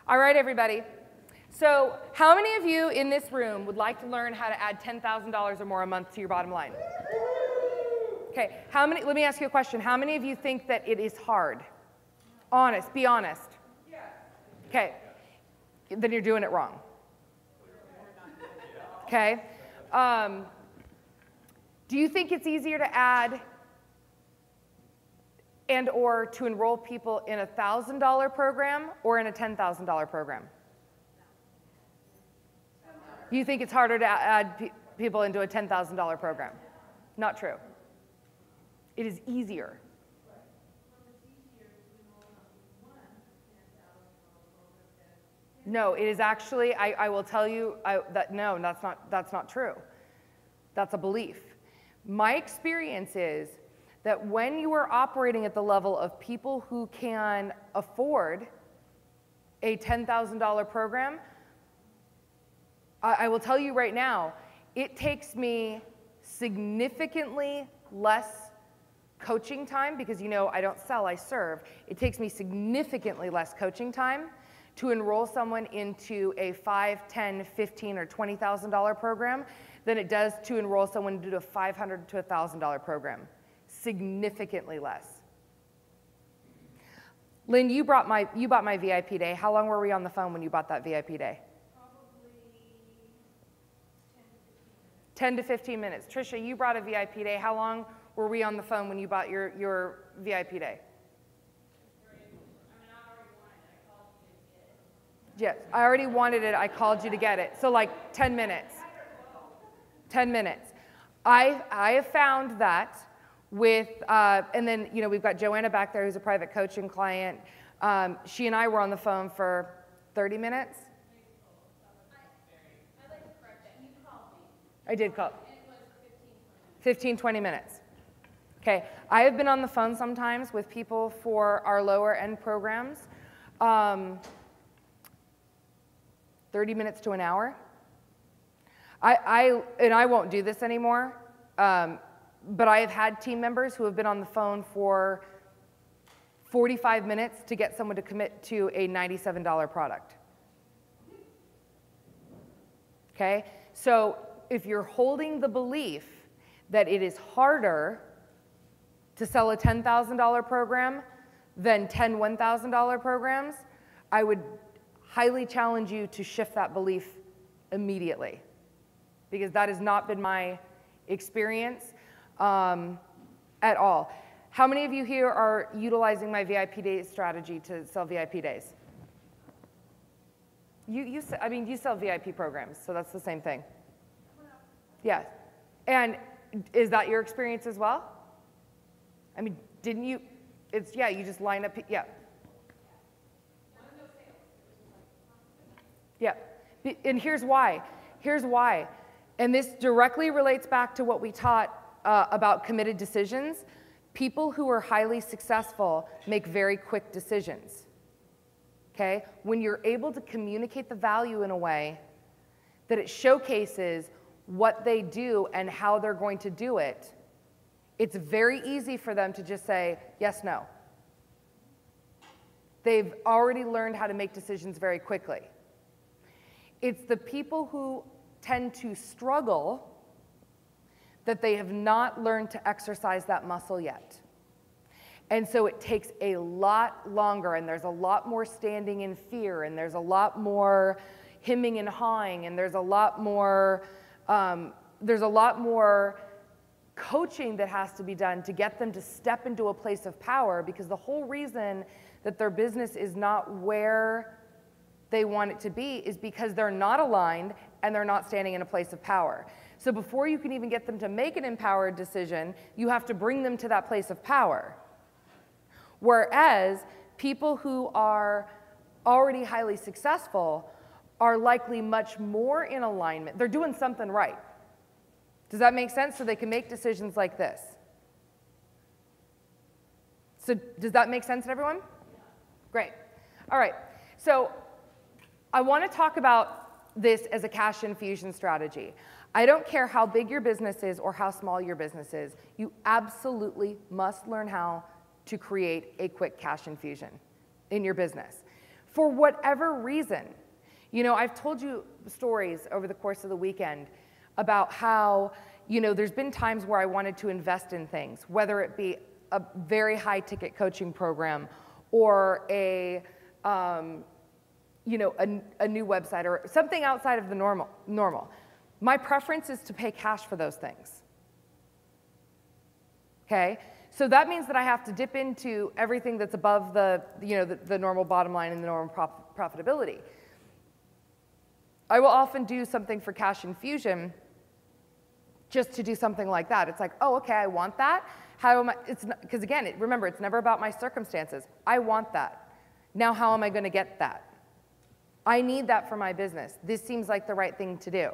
All right, everybody. So how many of you in this room would like to learn how to add $10,000 or more a month to your bottom line? Okay, let me ask you a question. How many of you think that it is hard? Honest, be honest. Okay, then you're doing it wrong. Okay, do you think it's easier to add and or to enroll people in a $1,000 program or in a $10,000 program? You think it's harder to add people into a $10,000 program? Not true. It is easier. No, it is actually, I will tell you that no, that's not true. That's a belief. My experience is that when you are operating at the level of people who can afford a $10,000 program, I will tell you right now, it takes me significantly less coaching time, because you know I don't sell, I serve. It takes me significantly less coaching time to enroll someone into a $5,000, $10,000, $15,000, or $20,000 program than it does to enroll someone into a $500 to $1,000 program. Significantly less. Lynn, you bought my VIP day. How long were we on the phone when you bought that VIP day? Probably 10 to 15 minutes. Trisha, you brought a VIP day. How long were we on the phone when you bought your VIP day? Yes, I already wanted it. I called you to get it. So like 10 minutes. 10 minutes. I have found that with, and then, you know, we've got Joanna back there who's a private coaching client. She and I were on the phone for 30 minutes. I'd like to correct that. You called me. I did call. It was 15, 20 minutes. Okay, I have been on the phone sometimes with people for our lower end programs. 30 minutes to an hour. I won't do this anymore, but I have had team members who have been on the phone for 45 minutes to get someone to commit to a $97 product. Okay, so if you're holding the belief that it is harder to sell a $10,000 program than 10 $1,000 programs, I would highly challenge you to shift that belief immediately, because that has not been my experience at all. How many of you here are utilizing my VIP day strategy to sell VIP days? You sell VIP programs, so that's the same thing. Yeah, and is that your experience as well? I mean, didn't you? Yeah, you just line up, yeah. Yeah, and here's why. Here's why. And this directly relates back to what we taught about committed decisions. People who are highly successful make very quick decisions. Okay? When you're able to communicate the value in a way that it showcases what they do and how they're going to do it, it's very easy for them to just say, yes, no. They've already learned how to make decisions very quickly. It's the people who tend to struggle that they have not learned to exercise that muscle yet. And so it takes a lot longer, and there's a lot more standing in fear, and there's a lot more hemming and hawing, and there's a lot more coaching that has to be done to get them to step into a place of power, because the whole reason that their business is not where they want it to be is because they're not aligned and they're not standing in a place of power. So before you can even get them to make an empowered decision, you have to bring them to that place of power. Whereas people who are already highly successful are likely much more in alignment. They're doing something right. Does that make sense? So they can make decisions like this. So does that make sense to everyone? Great. All right. So I want to talk about this as a cash infusion strategy. I don't care how big your business is or how small your business is. You absolutely must learn how to create a quick cash infusion in your business. for whatever reason. You know, I've told you stories over the course of the weekend about how, you know, there's been times where I wanted to invest in things, whether it be a very high ticket coaching program or a, you know, a new website or something outside of the normal. My preference is to pay cash for those things. Okay? So that means that I have to dip into everything that's above the, you know, the normal bottom line and the normal profitability. I will often do something for cash infusion just to do something like that. It's like, oh, okay, I want that. How am I, because again, remember, it's never about my circumstances. I want that. Now how am I going to get that? I need that for my business. This seems like the right thing to do.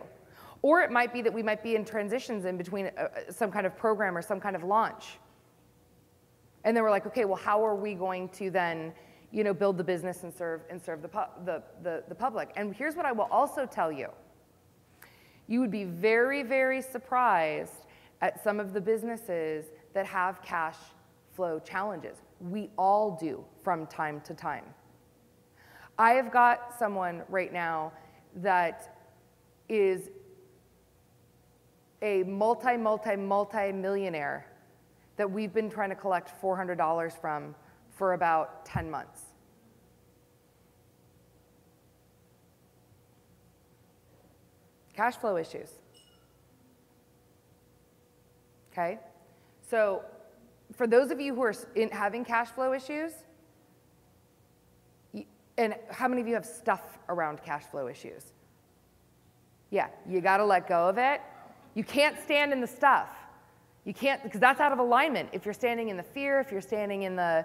Or it might be that we might be in transitions in between some kind of program or some kind of launch. And then we're like, okay, well, how are we going to then, you know, build the business and serve the public? And here's what I will also tell you. You would be very, very surprised at some of the businesses that have cash flow challenges. We all do from time to time. I have got someone right now that is a multi-millionaire that we've been trying to collect $400 from for about 10 months. Cash flow issues. Okay? So for those of you who are having cash flow issues, and how many of you have stuff around cash flow issues? Yeah, you got to let go of it. You can't stand in the stuff. You can't, because that's out of alignment. If you're standing in the fear, if you're standing in the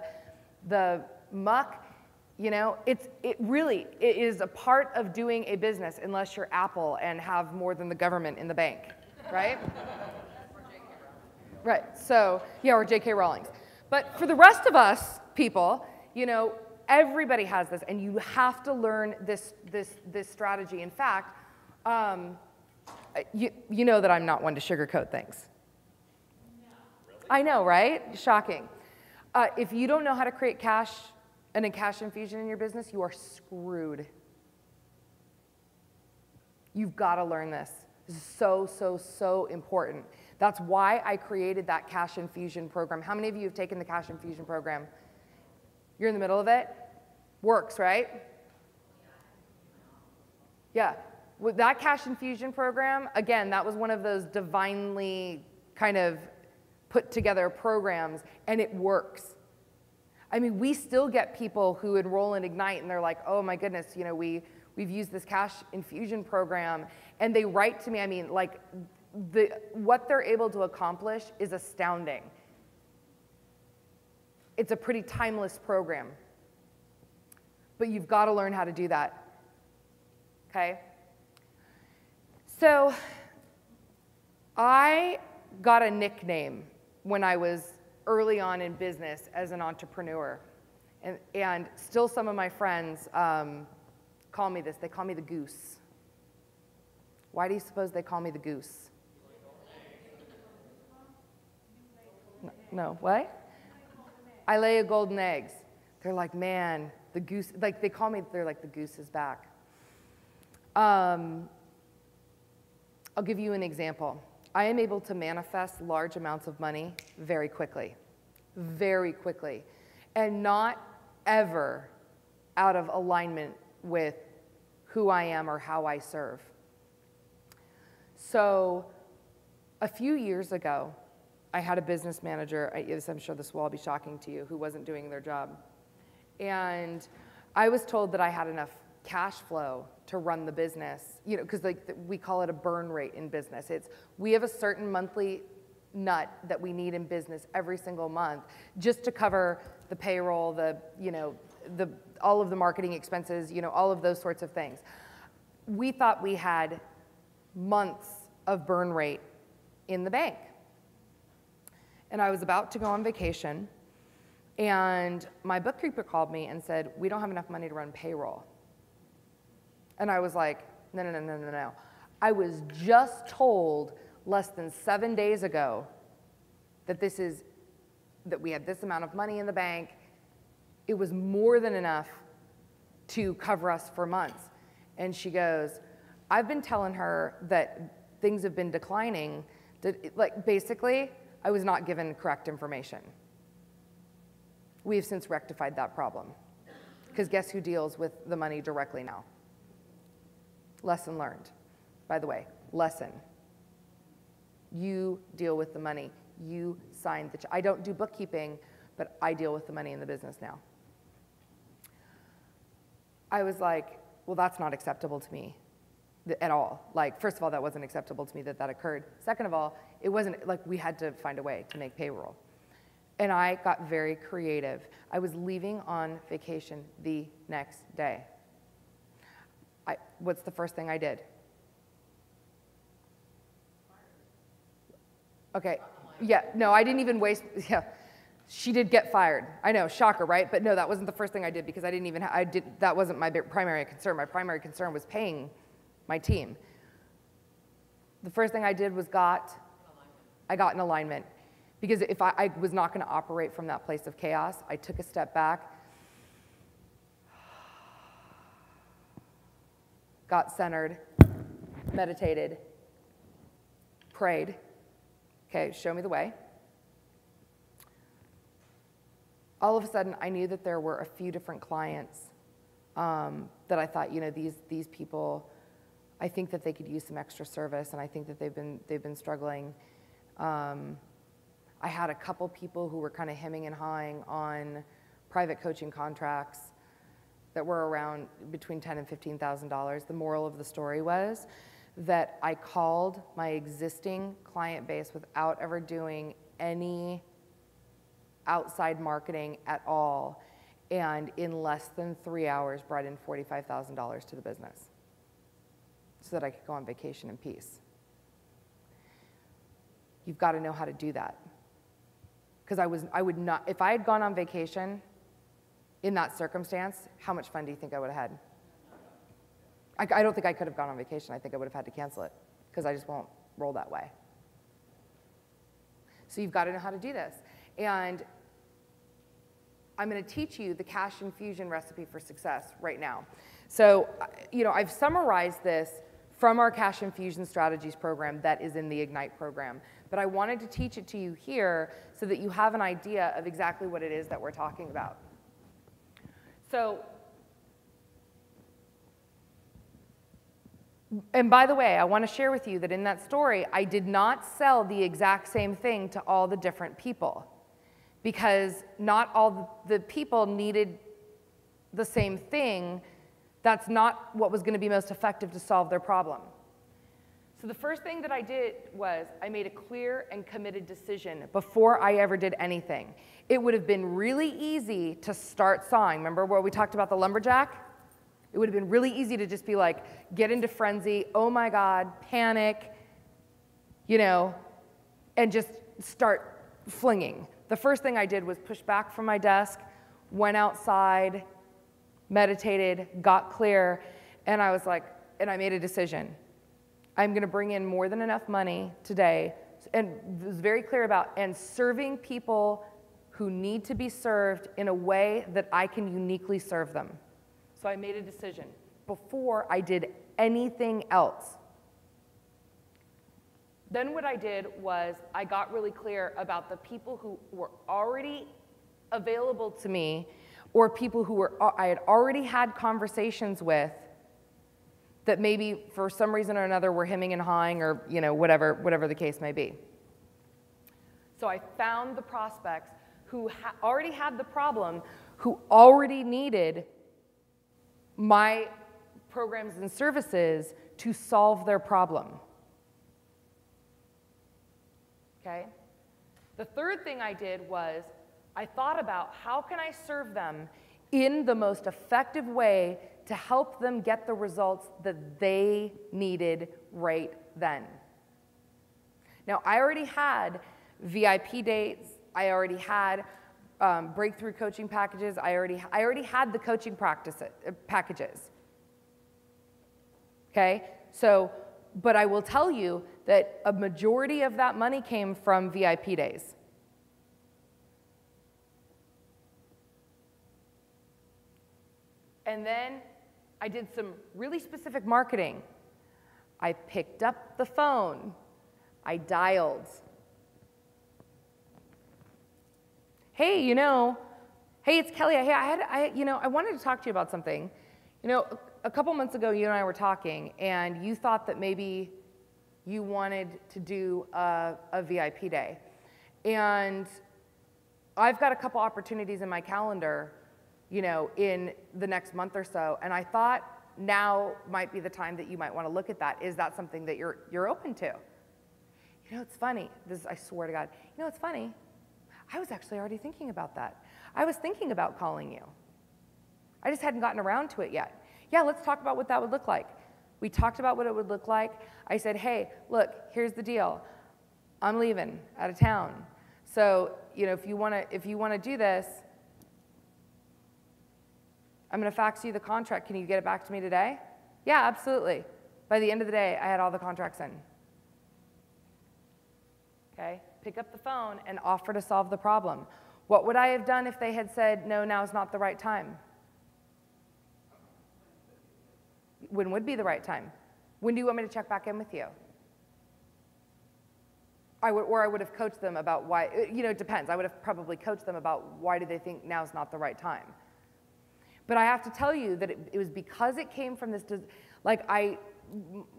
muck, you know, it is a part of doing a business unless you're Apple and have more than the government in the bank, right? Right, so, yeah, or J.K. Rowling's. But for the rest of us people, you know, everybody has this, and you have to learn this strategy. In fact, you know that I'm not one to sugarcoat things. I know, right? Shocking. If you don't know how to create cash and a cash infusion in your business, you are screwed. You've got to learn this. This is so important. That's why I created that cash infusion program. How many of you have taken the cash infusion program? You're in the middle of it? Works, right? Yeah. With that cash infusion program, again, that was one of those divinely kind of put together programs, and it works. I mean, we still get people who enroll in Ignite, and they're like, oh my goodness, you know, we've used this cash infusion program, and they write to me, I mean, like, what they're able to accomplish is astounding. It's a pretty timeless program, but you've got to learn how to do that, okay? So I got a nickname when I was early on in business as an entrepreneur. And still some of my friends call me this. They call me the goose. Why do you suppose they call me the goose? No, what? I lay a golden eggs. They're like, man, the goose, like they call me, they're like, the goose is back. I'll give you an example. I am able to manifest large amounts of money very quickly, and not ever out of alignment with who I am or how I serve. So a few years ago, I had a business manager, I'm sure this will all be shocking to you, who wasn't doing their job. And I was told that I had enough cash flow to run the business, you know, because like we call it a burn rate in business. We have a certain monthly nut that we need in business every single month just to cover the payroll, all of the marketing expenses, you know, all of those sorts of things. We thought we had months of burn rate in the bank. And I was about to go on vacation, and my bookkeeper called me and said, we don't have enough money to run payroll. And I was like, no. I was just told less than 7 days ago that we had this amount of money in the bank. It was more than enough to cover us for months. And she goes, I've been telling her that things have been declining. Like, basically, I was not given correct information. We have since rectified that problem. Because guess who deals with the money directly now? Lesson learned. By the way, lesson. You deal with the money. You sign the check. I don't do bookkeeping, but I deal with the money in the business now. I was like, well, that's not acceptable to me at all. Like, first of all, that wasn't acceptable to me that that occurred. Second of all, it wasn't, like, we had to find a way to make payroll. And I got very creative. I was leaving on vacation the next day. What's the first thing I did? Okay, yeah, no, I didn't even waste, yeah. She did get fired. I know, shocker, right? But no, that wasn't the first thing I did because I didn't even, that wasn't my primary concern. My primary concern was paying my team. The first thing I did was I got an alignment. Because if I was not going to operate from that place of chaos, I took a step back, got centered, meditated, prayed. Okay, show me the way. All of a sudden, I knew that there were a few different clients that I thought, you know, these people, I think that they could use some extra service, and I think that they've been struggling. I had a couple people who were kind of hemming and hawing on private coaching contracts that were around between $10,000 and $15,000. The moral of the story was that I called my existing client base without ever doing any outside marketing at all, and in less than 3 hours brought in $45,000 to the business so that I could go on vacation in peace. You've got to know how to do that. Because I would not, if I had gone on vacation in that circumstance, how much fun do you think I would have had? I don't think I could have gone on vacation. I think I would have had to cancel it because I just won't roll that way. So you've got to know how to do this. And I'm going to teach you the cash infusion recipe for success right now. So, you know, I've summarized this from our cash infusion strategies program that is in the Ignite program. But I wanted to teach it to you here so that you have an idea of exactly what it is that we're talking about. So, and by the way, I want to share with you that in that story, I did not sell the exact same thing to all the different people because not all the people needed the same thing. That's not what was going to be most effective to solve their problem. So the first thing that I did was I made a clear and committed decision before I ever did anything. It would have been really easy to start sawing. Remember where we talked about the lumberjack? It would have been really easy to just be like, get into frenzy, oh my God, panic, you know, and just start flinging. The first thing I did was push back from my desk, went outside, meditated, got clear, and I was like, and I made a decision. I'm going to bring in more than enough money today, and was very clear about, and serving people who need to be served in a way that I can uniquely serve them. So I made a decision before I did anything else. Then what I did was I got really clear about the people who were already available to me or people who I had already had conversations with that maybe for some reason or another were hemming and hawing or, you know, whatever the case may be. So I found the prospects who already had the problem, who already needed my programs and services to solve their problem. Okay? The third thing I did was I thought about how can I serve them in the most effective way to help them get the results that they needed right then. Now, I already had VIP dates. I already had breakthrough coaching packages. I already had the coaching packages. Okay? So, but I will tell you that a majority of that money came from VIP days. And then I did some really specific marketing. I picked up the phone. I dialed. Hey, hey, it's Kelly. Hey, I wanted to talk to you about something. A couple months ago, you and I were talking, and you thought that maybe you wanted to do a VIP day. And I've got a couple opportunities in my calendar, in the next month or so, and I thought now might be the time that you might want to look at that. Is that something that you're open to? It's funny. I swear to God. It's funny. I was actually already thinking about that. I was thinking about calling you. I just hadn't gotten around to it yet. Yeah, let's talk about what that would look like. We talked about what it would look like. I said, hey, look, here's the deal. I'm leaving out of town. So, if you want to do this, I'm going to fax you the contract. Can you get it back to me today? Yeah, absolutely. By the end of the day, I had all the contracts in. Okay? Pick up the phone and offer to solve the problem. What would I have done if they had said, no, now's not the right time? When would be the right time? When do you want me to check back in with you? I would have coached them about why, it depends. I would have probably coached them about why do they think now's not the right time. But I have to tell you that it was because it came from this,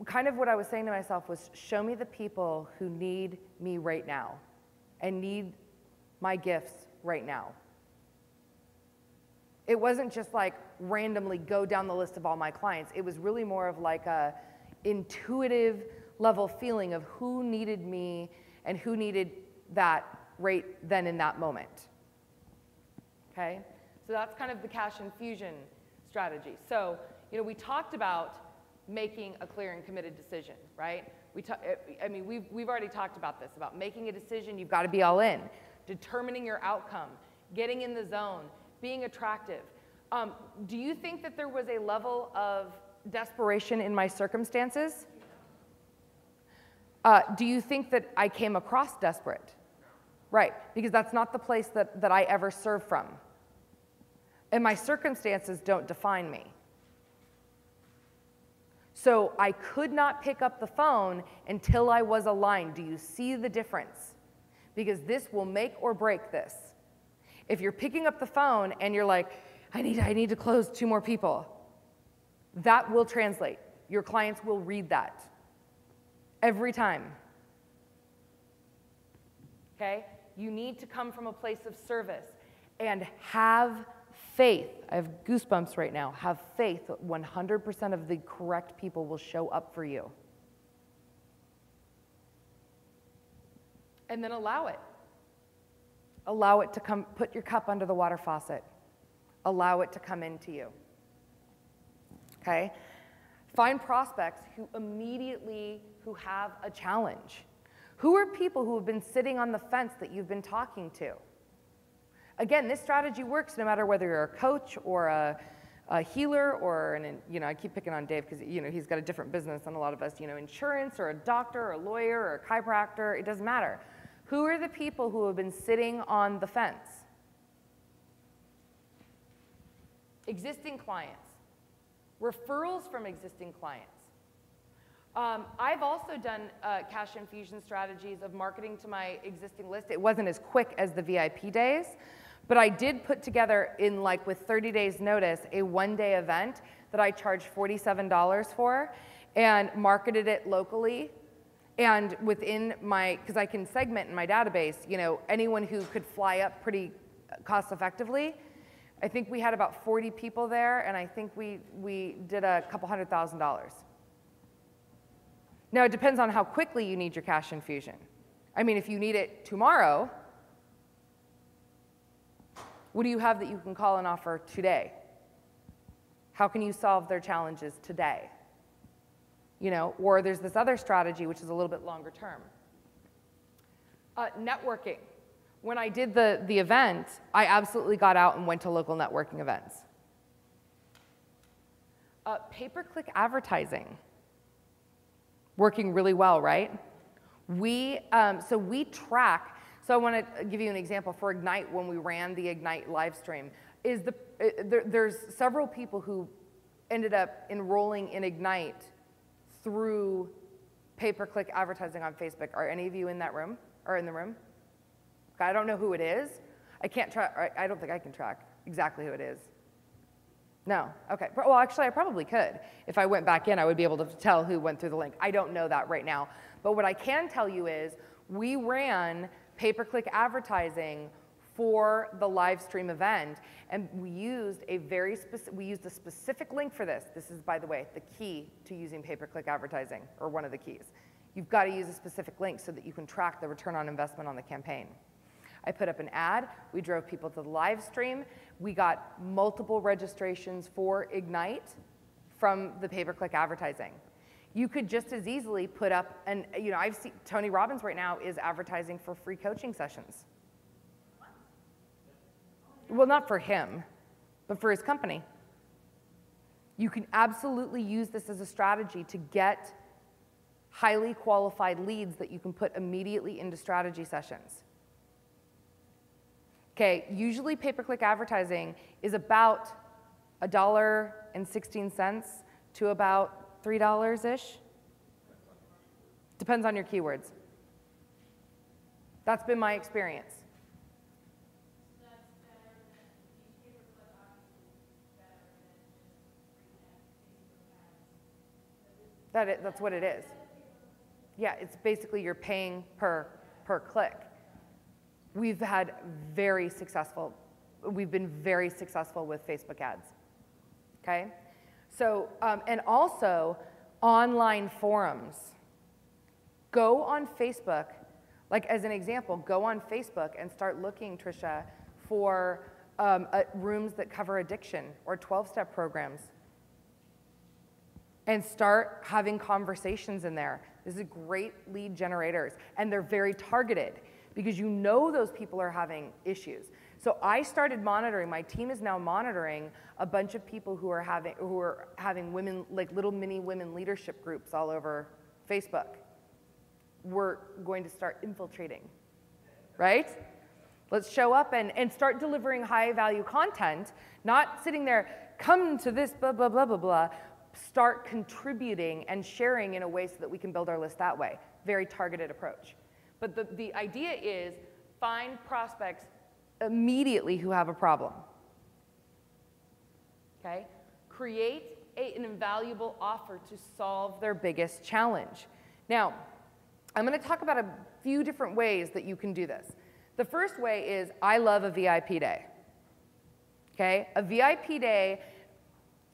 kind of what I was saying to myself was, show me the people who need me right now and need my gifts right now. It wasn't just like randomly go down the list of all my clients. It was really more of like a intuitive level feeling of who needed me and who needed that right then in that moment. Okay? So that's kind of the cash infusion strategy. So, we talked about making a clear and committed decision, right? We've already talked about this, about making a decision. You've got to be all in, determining your outcome, getting in the zone, being attractive. Do you think that there was a level of desperation in my circumstances? Do you think that I came across desperate? Right, because that's not the place that I ever serve from. And my circumstances don't define me. So I could not pick up the phone until I was aligned. Do you see the difference? Because this will make or break this. If you're picking up the phone and you're like, I need to close 2 more people, that will translate. Your clients will read that every time. Okay? You need to come from a place of service and have faith. I have goosebumps right now. Have faith that 100% of the correct people will show up for you. And then allow it. Allow it to come, put your cup under the water faucet. Allow it to come into you. Okay? Find prospects who have a challenge. Who are people who have been sitting on the fence that you've been talking to? Again, this strategy works no matter whether you're a coach or a healer or I keep picking on Dave because he's got a different business than a lot of us, insurance or a doctor or a lawyer or a chiropractor, it doesn't matter. Who are the people who have been sitting on the fence? Existing clients. Referrals from existing clients. I've also done cash infusion strategies of marketing to my existing list. It wasn't as quick as the VIP days, but I did put together with 30 days notice a 1-day event that I charged $47 for and marketed it locally. And within because I can segment in my database, anyone who could fly up pretty cost effectively. I think we had about 40 people there, and I think we did a couple $100,000. Now, it depends on how quickly you need your cash infusion. If you need it tomorrow, what do you have that you can call and offer today? How can you solve their challenges today? Or there's this other strategy, which is a little bit longer term. Networking. When I did the event, I absolutely got out and went to local networking events. Pay-per-click advertising. Working really well, right? So we track, so I want to give you an example for Ignite when we ran the Ignite live stream. is there's several people who ended up enrolling in Ignite through pay-per-click advertising on Facebook. Are any of you in that room or in the room? I don't know who it is. I can't track, I don't think I can track exactly who it is. No, okay. Well, actually, I probably could. If I went back in, I would be able to tell who went through the link. I don't know that right now. But what I can tell you is we ran pay-per-click advertising for the live stream event, and we used a specific link for this. This is, by the way, the key to using pay-per-click advertising, or one of the keys. You've got to use a specific link so that you can track the return on investment on the campaign. I put up an ad, we drove people to the live stream, we got multiple registrations for Ignite from the pay-per-click advertising. You could just as easily put up, and I've seen Tony Robbins right now is advertising for free coaching sessions. Well, not for him, but for his company. You can absolutely use this as a strategy to get highly qualified leads that you can put immediately into strategy sessions. Okay, usually pay-per-click advertising is about $1.16 to about $3-ish. Depends on your keywords. That's been my experience. That's what it is. Yeah, it's basically you're paying per click. We've been very successful with Facebook ads, okay? So, and also online forums. Go on Facebook, like as an example, go on Facebook and start looking, Trisha, for rooms that cover addiction or 12-step programs. And start having conversations in there. This is great lead generators, and they're very targeted because you know those people are having issues. So I started monitoring, my team is now monitoring a bunch of people who are having women, like little mini women leadership groups all over Facebook. We're going to start infiltrating, right? Let's show up and start delivering high value content, not sitting there, come to this, blah, blah, blah, blah, blah. Start contributing and sharing in a way so that we can build our list that way. Very targeted approach. But the idea is find prospects immediately who have a problem. Okay? Create an invaluable offer to solve their biggest challenge. Now, I'm going to talk about a few different ways that you can do this. The first way is I love a VIP day. Okay? A VIP day,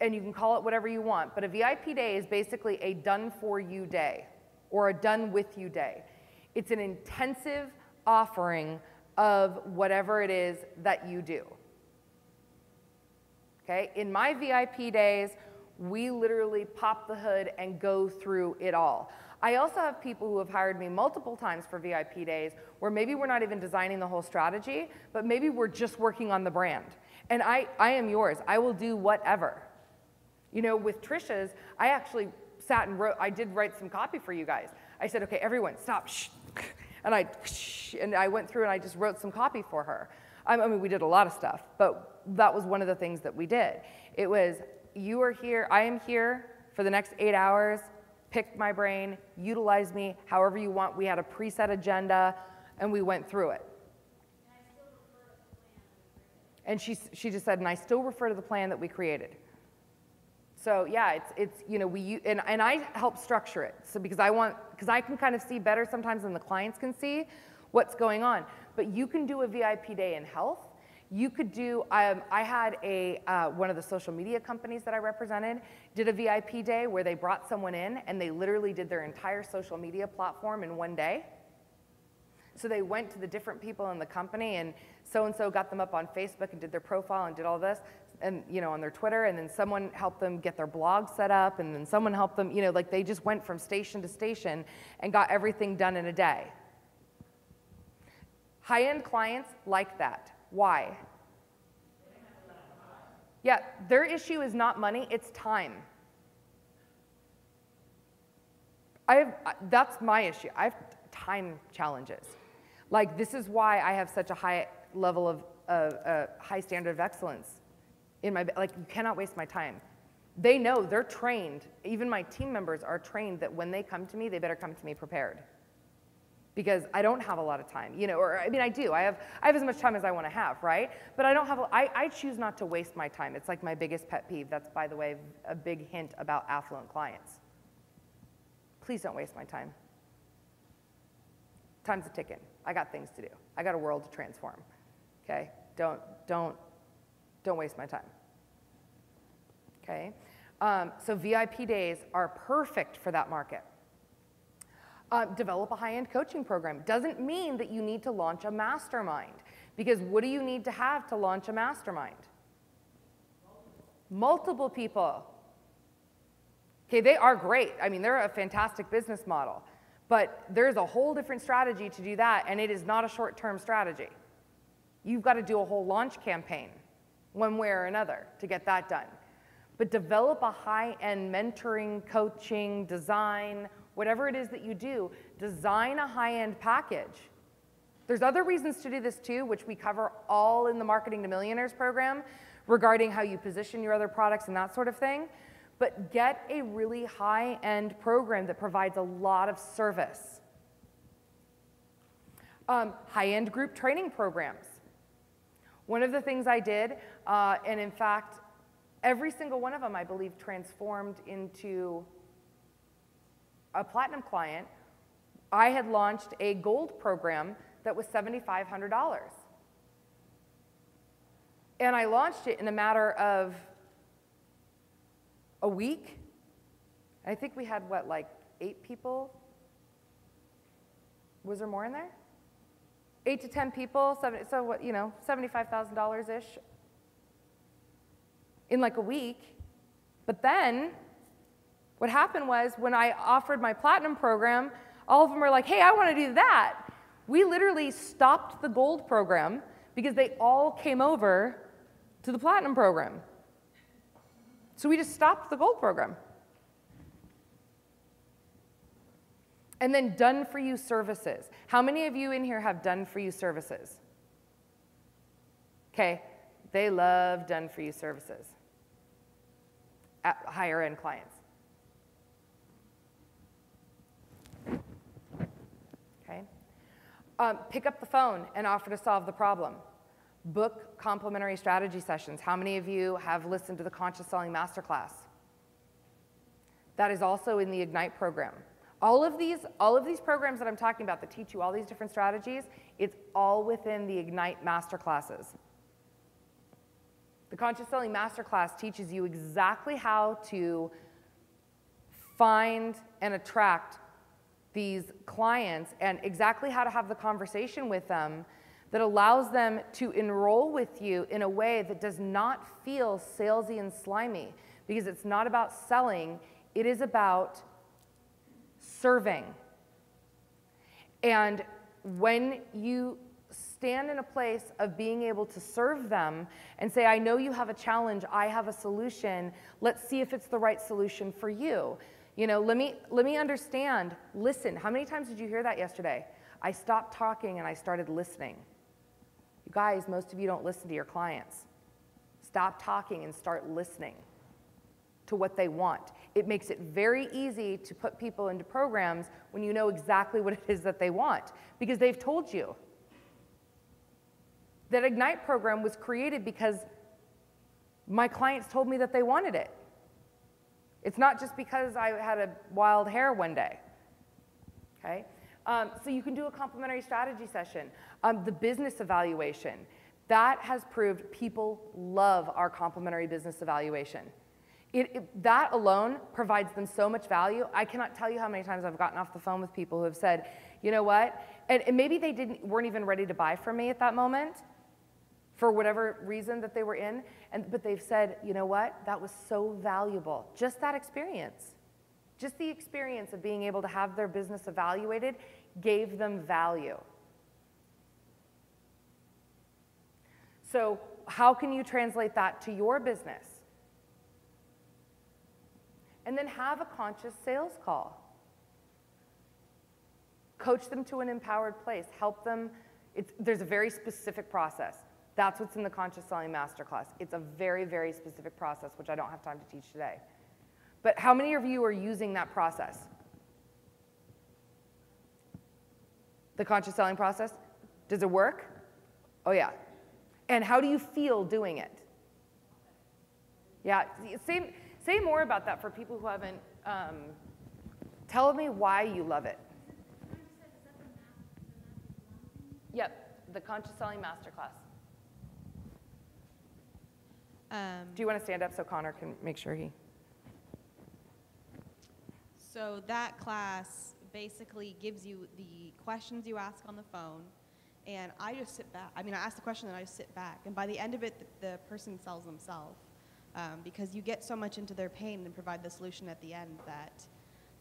and you can call it whatever you want, but a VIP day is basically a done-for-you day or a done-with-you day. It's an intensive offering of whatever it is that you do. Okay? In my VIP days, we literally pop the hood and go through it all. I also have people who have hired me multiple times for VIP days where maybe we're not even designing the whole strategy, but maybe we're just working on the brand. And I am yours. I will do whatever. You know, with Trisha's, I actually sat and wrote, I did write some copy for you guys. I said, okay, everyone, stop, shh. And I went through and I just wrote some copy for her. I mean, we did a lot of stuff, but that was one of the things that we did. It was, you are here, I am here for the next 8 hours, pick my brain, utilize me however you want. We had a preset agenda, and we went through it. And she just said, and I still refer to the plan that we created. So yeah, it's you know, and I help structure it. So because I can kind of see better sometimes than the clients can see what's going on. But you can do a VIP day in health. You could do, I had one of the social media companies that I represented did a VIP day where they brought someone in and they literally did their entire social media platform in one day. So they went to the different people in the company, and so got them up on Facebook and did their profile and did all this, and you know, on their Twitter, and then someone helped them get their blog set up, and then someone helped them, you know, like they just went from station to station and got everything done in a day. High-end clients like that. Why? Yeah, their issue is not money, it's time. That's my issue. I have time challenges. Like, this is why I have such a high level of a high standard of excellence in my, like, you cannot waste my time. They know, they're trained, even my team members are trained that when they come to me, they better come to me prepared. Because I don't have a lot of time, you know, or I mean, I do. I have as much time as I want to have, right? But I don't have, I choose not to waste my time. It's like my biggest pet peeve. That's, by the way, a big hint about affluent clients. Please don't waste my time. Time's a ticking. I got things to do. I got a world to transform, okay? Don't waste my time, okay? So VIP days are perfect for that market. Develop a high-end coaching program. Doesn't mean that you need to launch a mastermind, because what do you need to have to launch a mastermind? Multiple people. Okay, they are great. I mean, they're a fantastic business model, but there's a whole different strategy to do that, and it is not a short-term strategy. You've got to do a whole launch campaign, one way or another, to get that done. But develop a high-end mentoring, coaching, design, whatever it is that you do, design a high-end package. There's other reasons to do this too, which we cover all in the Marketing to Millionaires program regarding how you position your other products and that sort of thing. But get a really high-end program that provides a lot of service. High-end group training programs. One of the things I did, and in fact, every single one of them, I believe, transformed into a platinum client. I had launched a gold program that was $7,500. And I launched it in a matter of a week. I think we had, what, like 8 people? Was there more in there? 8 to 10 people, so what, you know, $75,000-ish in like a week. But then what happened was when I offered my platinum program, all of them were like, hey, I want to do that. We literally stopped the gold program because they all came over to the platinum program. So we just stopped the gold program. And then done-for-you services. How many of you in here have done-for-you services? Okay, they love done-for-you services at higher-end clients. Okay, pick up the phone and offer to solve the problem. Book complimentary strategy sessions. How many of you have listened to the Conscious Selling Masterclass? That is also in the Ignite program. All of these programs that I'm talking about that teach you all these different strategies, it's all within the Ignite Masterclasses. The Conscious Selling Masterclass teaches you exactly how to find and attract these clients and exactly how to have the conversation with them that allows them to enroll with you in a way that does not feel salesy and slimy, because it's not about selling, it is about serving. And when you stand in a place of being able to serve them and say, I know you have a challenge, I have a solution, let's see if it's the right solution for you. You know, let me understand, listen. How many times did you hear that yesterday? I stopped talking and I started listening. You guys, most of you don't listen to your clients. Stop talking and start listening to what they want. It makes it very easy to put people into programs when you know exactly what it is that they want, because they've told you. That Ignite program was created because my clients told me that they wanted it. It's not just because I had a wild hair one day, okay? So you can do a complimentary strategy session. The business evaluation, that has proved people love our complimentary business evaluation. That alone provides them so much value. I cannot tell you how many times I've gotten off the phone with people who have said, you know what, and maybe they weren't even ready to buy from me at that moment, for whatever reason that they were in, but they've said, you know what, that was so valuable. Just that experience. Just the experience of being able to have their business evaluated gave them value. So how can you translate that to your business? And then have a conscious sales call. Coach them to an empowered place. Help them. There's a very specific process. That's what's in the Conscious Selling Masterclass. It's a very, very specific process, which I don't have time to teach today. But how many of you are using that process? The conscious selling process? Does it work? Oh, yeah. And how do you feel doing it? Yeah, say more about that for people who haven't. Tell me why you love it. Yep, the Conscious Selling Masterclass. Do you want to stand up so Connor can make sure he... So that class basically gives you the questions you ask on the phone, and I just sit back. I mean, I ask the question and I just sit back. And by the end of it, the person sells themselves because you get so much into their pain and provide the solution at the end that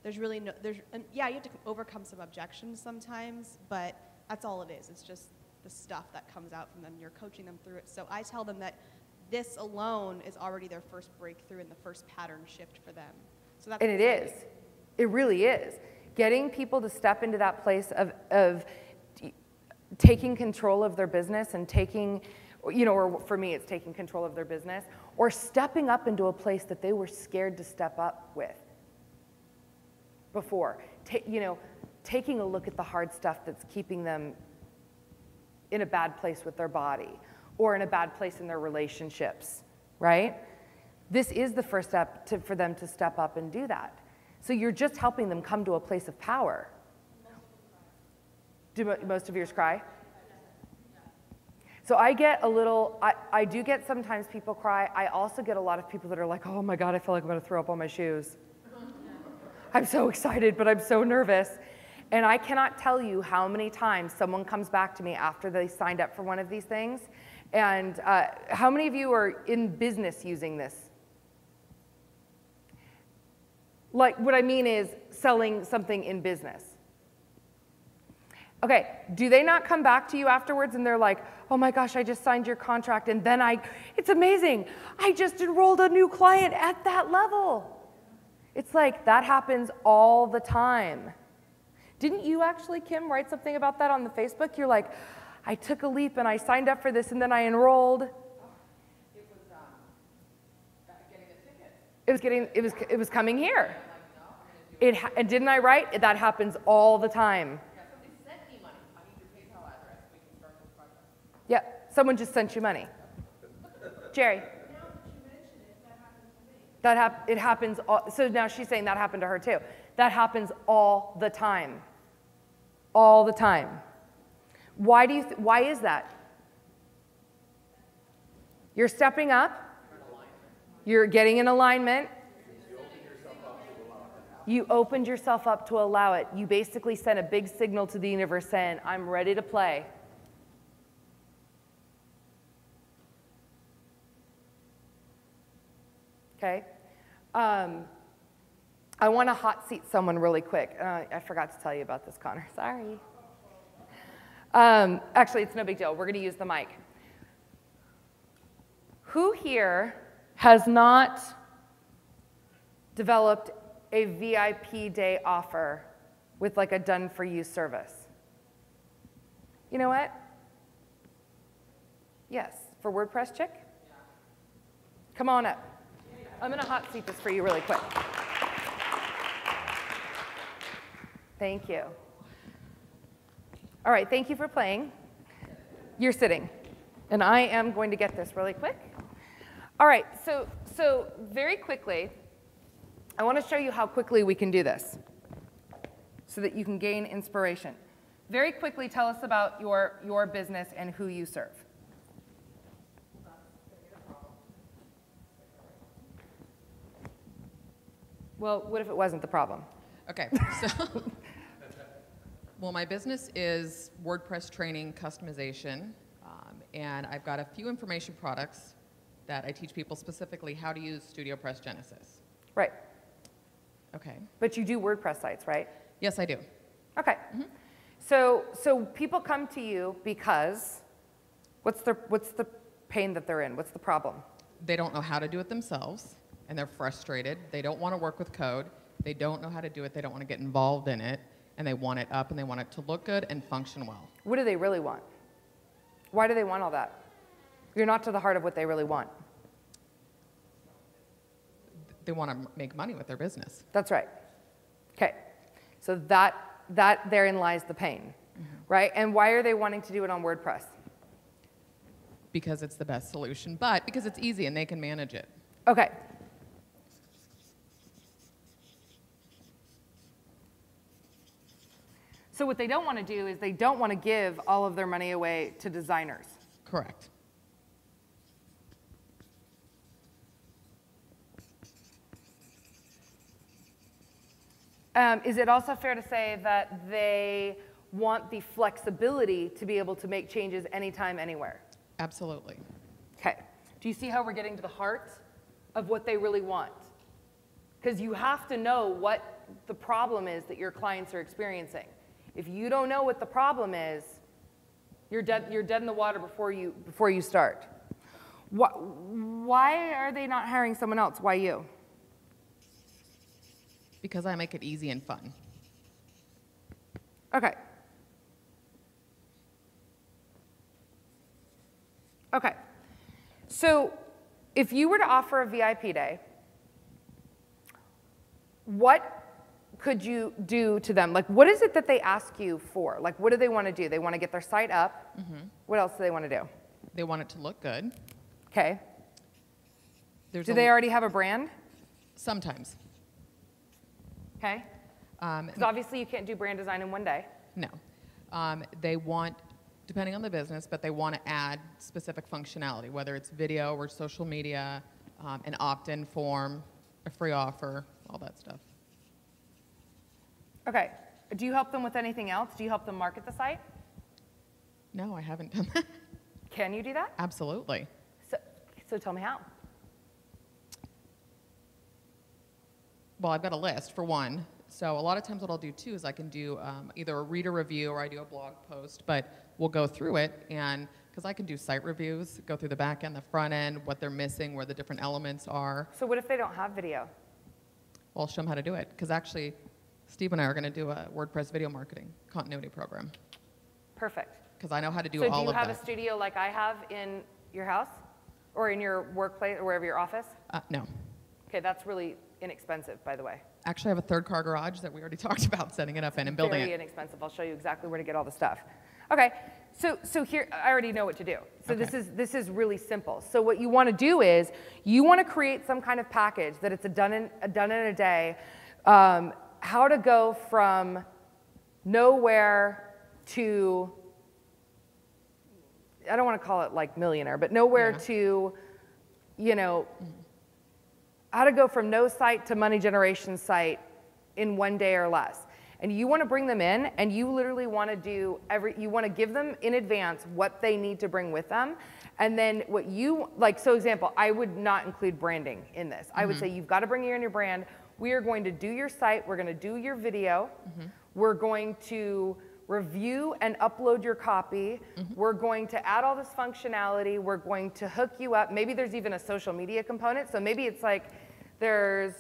there's really no, and yeah, you have to overcome some objections sometimes, but that's all it is. It's just the stuff that comes out from them. You're coaching them through it. So I tell them that this alone is already their first breakthrough and the first pattern shift for them. So that's and it is. It really is. Getting people to step into that place of taking control of their business and taking, you know, or for me, it's taking control of their business, or stepping up into a place that they were scared to step up with before. You know, taking a look at the hard stuff that's keeping them in a bad place with their body or in a bad place in their relationships, right? This is the first step for them to step up and do that. So you're just helping them come to a place of power. Do most of yours cry? So I get a little, I do get sometimes people cry. I also get a lot of people that are like, oh my God, I feel like I'm gonna throw up all my shoes. I'm so excited, but I'm so nervous. And I cannot tell you how many times someone comes back to me after they signed up for one of these things. And how many of you are in business using this? Like, what I mean is selling something in business. Okay, do they not come back to you afterwards and they're like, oh my gosh, I just signed your contract and then it's amazing. I just enrolled a new client at that level. It's like, that happens all the time. Didn't you actually, Kim, write something about that on the Facebook? You're like, I took a leap and I signed up for this and then I enrolled. It was coming here. And didn't I write? That happens all the time. Yeah, somebody sent me money. I need your PayPal address. We can start this project. Yeah, someone just sent you money. Jerry. Now that you mention it, that happened to me. It happens. So now she's saying that happened to her too. That happens all the time. All the time. Why is that? You're stepping up. You're getting in alignment. You opened yourself up to allow it. You basically sent a big signal to the universe saying, I'm ready to play. Okay? I want to hot seat someone really quick. I forgot to tell you about this, Connor. Sorry. Actually, it's no big deal. We're going to use the mic. Who here has not developed a VIP day offer with like a done-for-you service? You know what? Yes, for WordPress Chick? Come on up. I'm going to hot seat this for you really quick. Thank you. All right, thank you for playing. You're sitting. And I am going to get this really quick. All right, so very quickly, I want to show you how quickly we can do this so that you can gain inspiration. Very quickly, tell us about your business and who you serve. Well, what if it wasn't the problem? Okay, so, well, my business is WordPress training customization, and I've got a few information products that I teach people specifically how to use StudioPress Genesis. Right. Okay. But you do WordPress sites, right? Yes, I do. Okay. Mm-hmm. So people come to you because what's the pain that they're in? What's the problem? They don't know how to do it themselves, and they're frustrated. They don't want to work with code. They don't know how to do it. They don't want to get involved in it, and they want it up, and they want it to look good and function well. What do they really want? Why do they want all that? You're not to the heart of what they really want. They want to make money with their business. That's right. Okay. So that therein lies the pain, right? And why are they wanting to do it on WordPress? Because it's the best solution, but because it's easy and they can manage it. Okay. So what they don't want to do is they don't want to give all of their money away to designers. Correct. Is it also fair to say that they want the flexibility to be able to make changes anytime, anywhere? Absolutely. Okay. Do you see how we're getting to the heart of what they really want? Because you have to know what the problem is that your clients are experiencing. If you don't know what the problem is, you're dead in the water before you start. Why are they not hiring someone else? Why you? Because I make it easy and fun. Okay. Okay. So if you were to offer a VIP day, what could you do to them? Like, what is it that they ask you for? Like, what do they want to do? They want to get their site up. What else do they want to do? They want it to look good. Okay. Do they already have a brand? Sometimes. Okay. Because obviously you can't do brand design in one day. No. They want, depending on the business, but they want to add specific functionality, whether it's video or social media, an opt-in form, a free offer, all that stuff. Okay. Do you help them with anything else? Do you help them market the site? No, I haven't done that. Can you do that? Absolutely. So tell me how. Well, I've got a list, for one. So a lot of times what I'll do, too, is I can do either a reader review or I do a blog post, but we'll go through it, and because I can do site reviews, go through the back end, the front end, what they're missing, where the different elements are. So what if they don't have video? Well, I'll show them how to do it, because actually, Steve and I are going to do a WordPress video marketing continuity program. Perfect. Because I know how to do So all do you of have that. a studio like I have in your house? Or in your workplace, or wherever your office? No. Okay, that's really inexpensive, by the way. Actually, I have a third-car garage that we already talked about setting it up in and building Very it. inexpensive. I'll show you exactly where to get all the stuff. Okay, so here, I already know what to do. So Okay. this is really simple. So what you want to do is, you want to create some kind of package that it's done in a day, how to go from nowhere to, I don't want to call it like millionaire, but nowhere to, you know, how to go from no site to money generation site in one day or less. And you want to bring them in, and you literally want to do you want to give them in advance what they need to bring with them. And then what you, like, so example, I would not include branding in this. I would say you've got to bring in your brand. We are going to do your site. We're going to do your video. We're going to review and upload your copy. We're going to add all this functionality. We're going to hook you up. Maybe there's even a social media component. So maybe it's like there's,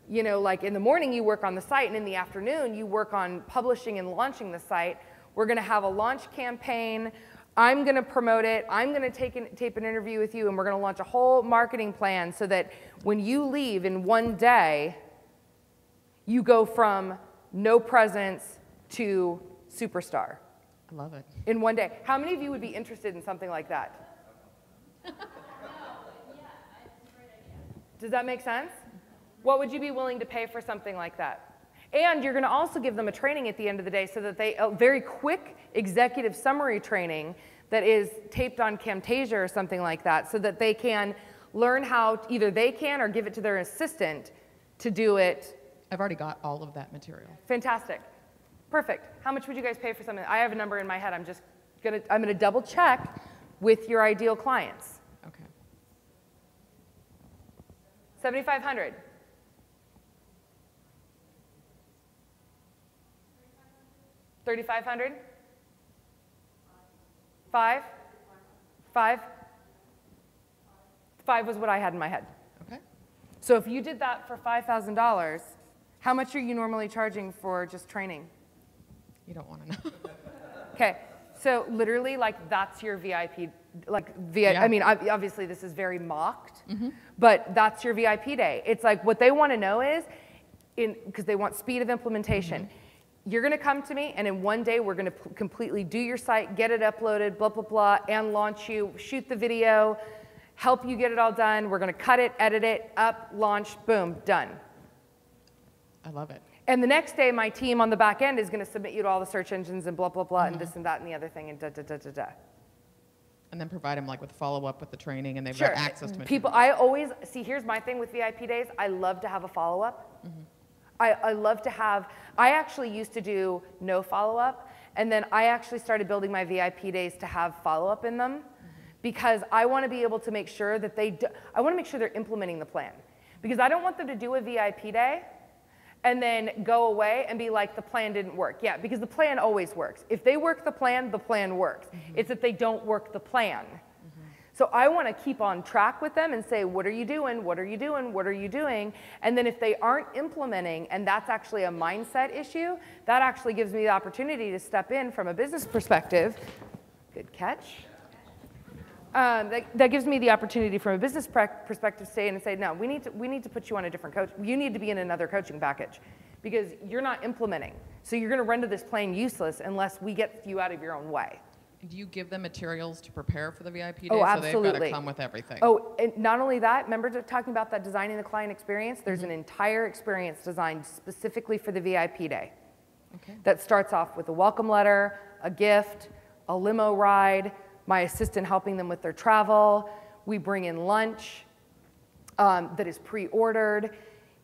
you know, like in the morning you work on the site, and in the afternoon you work on publishing and launching the site. We're going to have a launch campaign. I'm going to promote it. I'm going to tape an interview with you, and we're going to launch a whole marketing plan so that when you leave in one day, you go from no presence to superstar. I love it. In one day. How many of you would be interested in something like that? Does that make sense? What would you be willing to pay for something like that? And you're going to also give them a training at the end of the day so that a very quick executive summary training that is taped on Camtasia or something like that, so that they can learn how, either they can or give it to their assistant to do it. I've already got all of that material. Fantastic. Perfect. How much would you guys pay for something? I have a number in my head. I'm going to double check with your ideal clients. Okay. 7,500. 3,500. 5. 5. 5 was what I had in my head. Okay. So if you did that for $5,000, how much are you normally charging for just training? You don't want to know. Okay, So literally, like, that's your VIP, like, Yeah. I mean, obviously this is very mocked, but that's your VIP day. It's like, what they want to know is, because they want speed of implementation. You're going to come to me, and in one day, we're going to completely do your site, get it uploaded, blah, blah, blah, and launch you, shoot the video, help you get it all done. We're going to cut it, edit it, up, launch, boom, done. I love it. And the next day, my team on the back end is going to submit you to all the search engines and blah, blah, blah, and this and that and the other thing, and da, da, da, da, da. And then provide them like with follow-up with the training, and they've Sure. got access to People, I always, see, here's my thing with VIP days. I love to have a follow-up. I love to have, I actually used to do no follow-up, and then I actually started building my VIP days to have follow-up in them, because I want to be able to make sure that I want to make sure they're implementing the plan. Because I don't want them to do a VIP day and then go away and be like, the plan didn't work. Yeah, because the plan always works. If they work the plan works. It's that they don't work the plan. So I want to keep on track with them and say, what are you doing? What are you doing? What are you doing? And then if they aren't implementing, and that's actually a mindset issue, that actually gives me the opportunity to step in from a business perspective. Good catch. That gives me the opportunity from a business perspective to stay in and say, no, we need to put you on a different coach. You need to be in another coaching package because you're not implementing. So you're going to render this plan useless unless we get you out of your own way. Do you give them materials to prepare for the VIP day? Oh, So absolutely. they've got to come with everything. Oh, and not only that, remember talking about that designing the client experience? There's an entire experience designed specifically for the VIP day. Okay. That starts off with a welcome letter, a gift, a limo ride, my assistant helping them with their travel. We bring in lunch that is pre-ordered.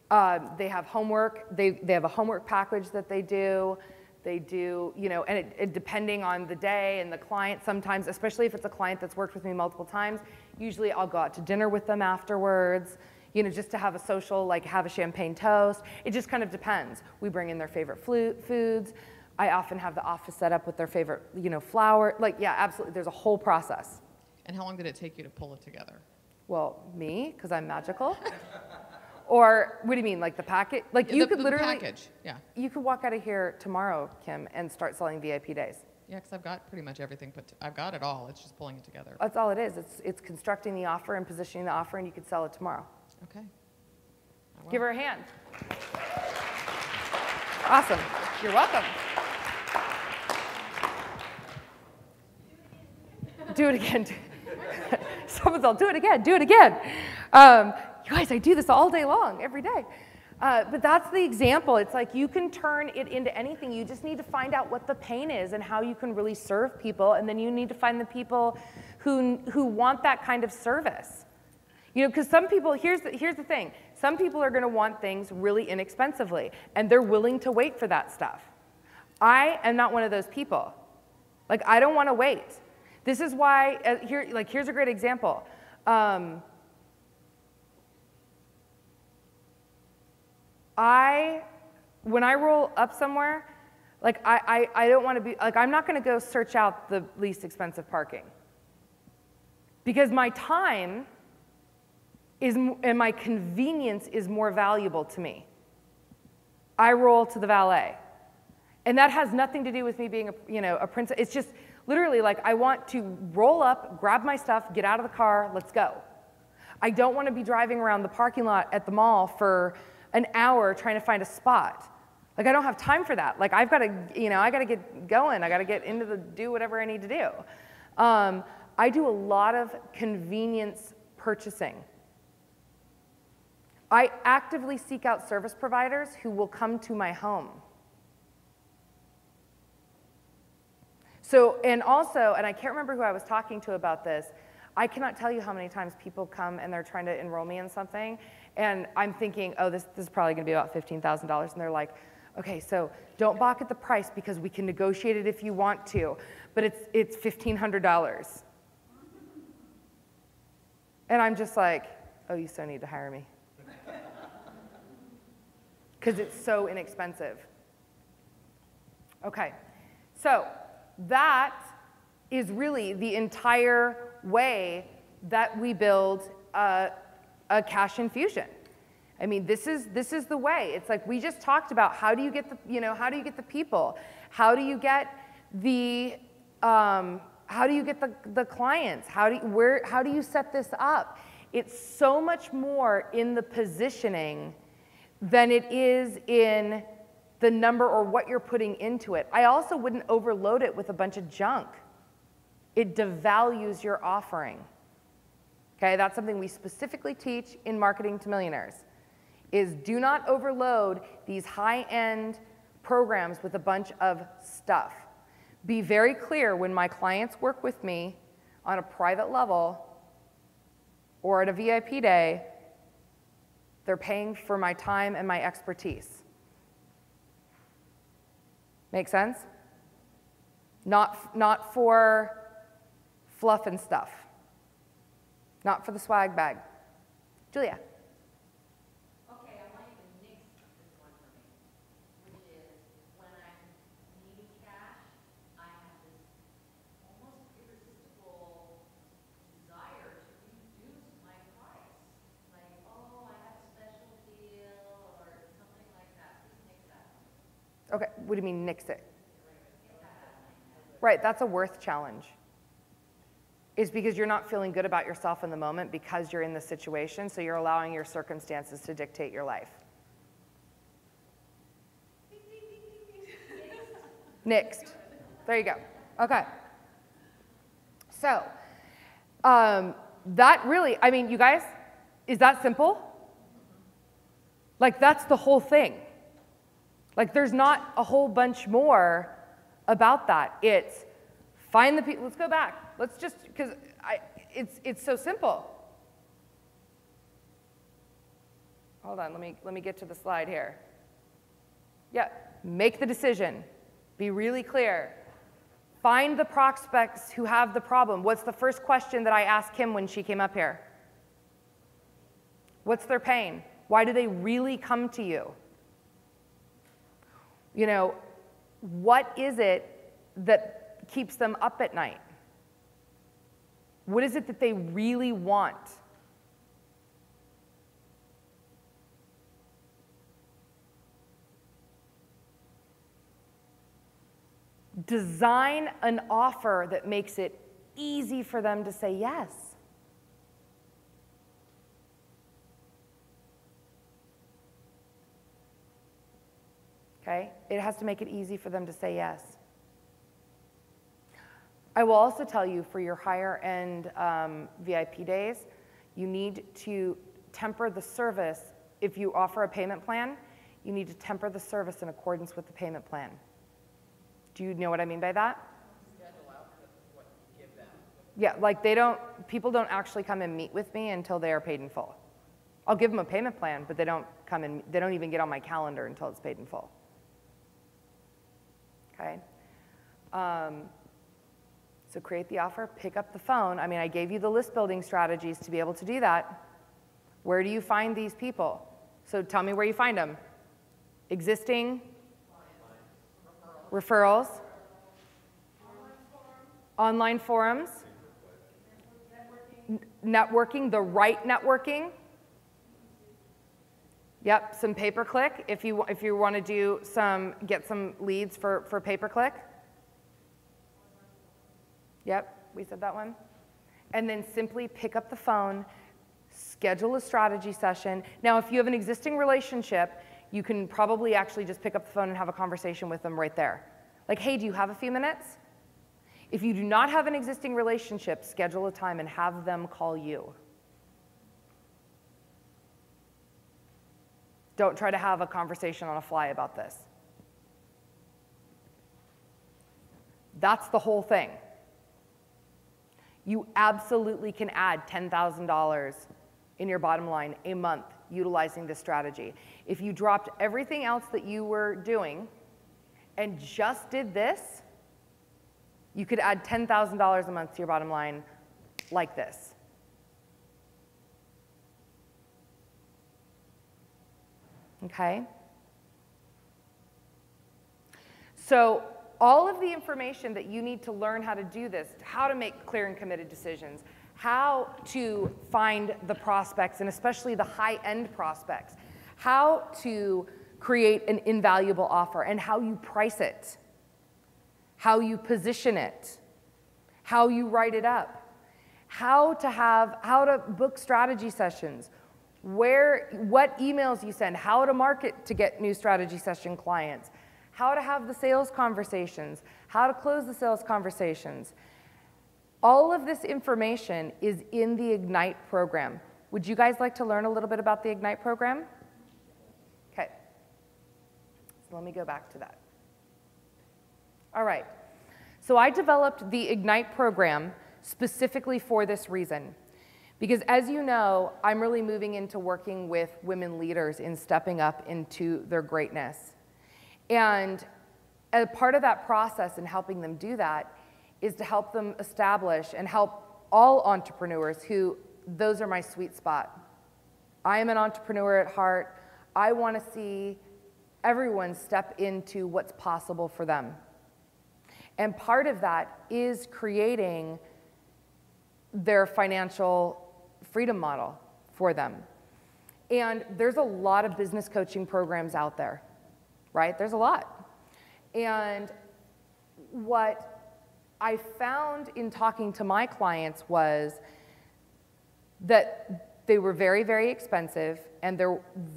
They have homework. They have a homework package that they do. They do, you know, and it depending on the day and the client, sometimes, especially if it's a client that's worked with me multiple times, usually I'll go out to dinner with them afterwards, you know, just to have a social, like have a champagne toast. It just kind of depends. We bring in their favorite foods. I often have the office set up with their favorite, you know, flower. Like, yeah, absolutely. There's a whole process. And how long did it take you to pull it together? Well, me, because I'm magical. Or what do you mean, like the packet? Like Yeah, you the could literally, package, yeah. You could walk out of here tomorrow, Kim, and start selling VIP days. Yeah, because I've got pretty much everything I've got it all. It's just pulling it together. That's all it is. It's constructing the offer and positioning the offer, and you could sell it tomorrow. Okay. I will. Give her a hand. Awesome. You're welcome. Do it again. Someone's all, do it again, do it again. You guys, I do this all day long, every day. But that's the example. It's like you can turn it into anything. You just need to find out what the pain is and how you can really serve people. And then you need to find the people who want that kind of service. You know, because some people, here's the thing. Some people are going to want things really inexpensively, and they're willing to wait for that stuff. I am not one of those people. Like, I don't want to wait. This is why, here's a great example. When I roll up somewhere, like I don't want to be, like I'm not going to go search out the least expensive parking. Because my time and my convenience is more valuable to me. I roll to the valet. And that has nothing to do with me being a princess. It's just literally like I want to roll up, grab my stuff, get out of the car, let's go. I don't want to be driving around the parking lot at the mall for an hour trying to find a spot. Like I don't have time for that. Like I've got to, I got to get going. I got to get do whatever I need to do. I do a lot of convenience purchasing. I actively seek out service providers who will come to my home. So, and also, and I can't remember who I was talking to about this, I cannot tell you how many times people come and they're trying to enroll me in something, and I'm thinking, oh, this is probably gonna be about $15,000, and they're like, okay, so don't balk at the price because we can negotiate it if you want to, but it's $1,500. And I'm just like, oh, you so need to hire me. Because it's so inexpensive. Okay, so that is really the entire way that we build a cash infusion. I mean, this is the way. It's like we just talked about how do you get the, how do you get the people? How do you get the How do you get the clients? How do you set this up? It's so much more in the positioning than it is in the number or what you're putting into it. I also wouldn't overload it with a bunch of junk. It devalues your offering. Okay, that's something we specifically teach in Marketing to Millionaires, is do not overload these high-end programs with a bunch of stuff. Be very clear when my clients work with me on a private level or at a VIP day, they're paying for my time and my expertise. Make sense? Not for fluff and stuff. Not for the swag bag. Julia. Okay, I want you to nix this one for me, which is when I'm needing cash, I have this almost irresistible desire to reduce my price. Like, oh, I have a special deal or something like that. Please nix that. Okay, what do you mean nix it? Right, that's a worth challenge. Is because you're not feeling good about yourself in the moment because you're in the situation, so you're allowing your circumstances to dictate your life. Next. There you go. Okay. So, that really, I mean, you guys, is that simple? Like, that's the whole thing. Like, there's not a whole bunch more about that. It's find the people. Let's go back. Let's just, because it's so simple. Hold on, let me get to the slide here. Yeah, make the decision. Be really clear. Find the prospects who have the problem. What's the first question that I asked Kim when she came up here? What's their pain? Why do they really come to you? You know, what is it that keeps them up at night? What is it that they really want? Design an offer that makes it easy for them to say yes. Okay? It has to make it easy for them to say yes. I will also tell you, for your higher end VIP days, you need to temper the service. If you offer a payment plan, you need to temper the service in accordance with the payment plan. Do you know what I mean by that? Schedule out what you give them. Yeah, like people don't actually come and meet with me until they are paid in full. I'll give them a payment plan, but they don't even get on my calendar until it's paid in full. Okay? So create the offer, pick up the phone. I mean, I gave you the list building strategies to be able to do that. Where do you find these people? So tell me where you find them. Existing referrals, online forums, networking, the right networking. Yep, some pay-per-click if you want to get some leads for pay-per-click. Yep, we said that one. And then simply pick up the phone, schedule a strategy session. Now, if you have an existing relationship, you can probably actually just pick up the phone and have a conversation with them right there. Like, hey, do you have a few minutes? If you do not have an existing relationship, schedule a time and have them call you. Don't try to have a conversation on a fly about this. That's the whole thing. You absolutely can add $10,000 in your bottom line a month utilizing this strategy. If you dropped everything else that you were doing and just did this, you could add $10,000 a month to your bottom line like this. Okay? So all of the information that you need to learn how to do this, how to make clear and committed decisions, how to find the prospects, and especially the high-end prospects, how to create an invaluable offer, and how you price it, how you position it, how you write it up, how to book strategy sessions, what emails you send, how to market to get new strategy session clients, how to have the sales conversations, how to close the sales conversations. All of this information is in the Ignite program. Would you guys like to learn a little bit about the Ignite program? Okay. So let me go back to that. All right. So I developed the Ignite program specifically for this reason. Because as you know, I'm really moving into working with women leaders in stepping up into their greatness. And as part of that process and helping them do that is to help them establish and help all entrepreneurs who, those are my sweet spot. I am an entrepreneur at heart. I want to see everyone step into what's possible for them. And part of that is creating their financial freedom model for them. And there's a lot of business coaching programs out there, right? There's a lot. And what I found in talking to my clients was that they were very, very expensive, and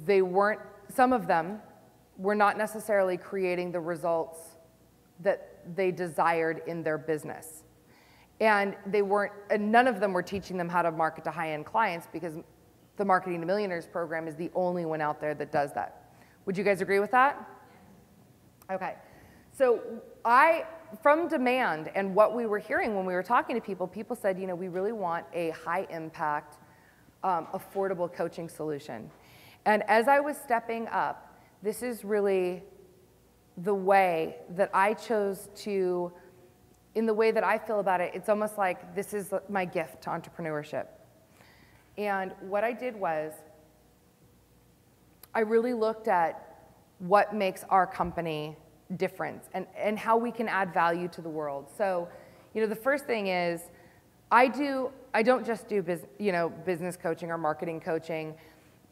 they weren't, some of them were not necessarily creating the results that they desired in their business. And none of them were teaching them how to market to high-end clients, because the Marketing to Millionaires program is the only one out there that does that. Would you guys agree with that? Okay. So from demand and what we were hearing when we were talking to people, people said, you know, we really want a high-impact, affordable coaching solution. And as I was stepping up, this is really the way that I chose to, in the way that I feel about it, it's almost like this is my gift to entrepreneurship. And what I did was, I really looked at what makes our company different and how we can add value to the world. So, you know, the first thing is, I don't just do business coaching or marketing coaching.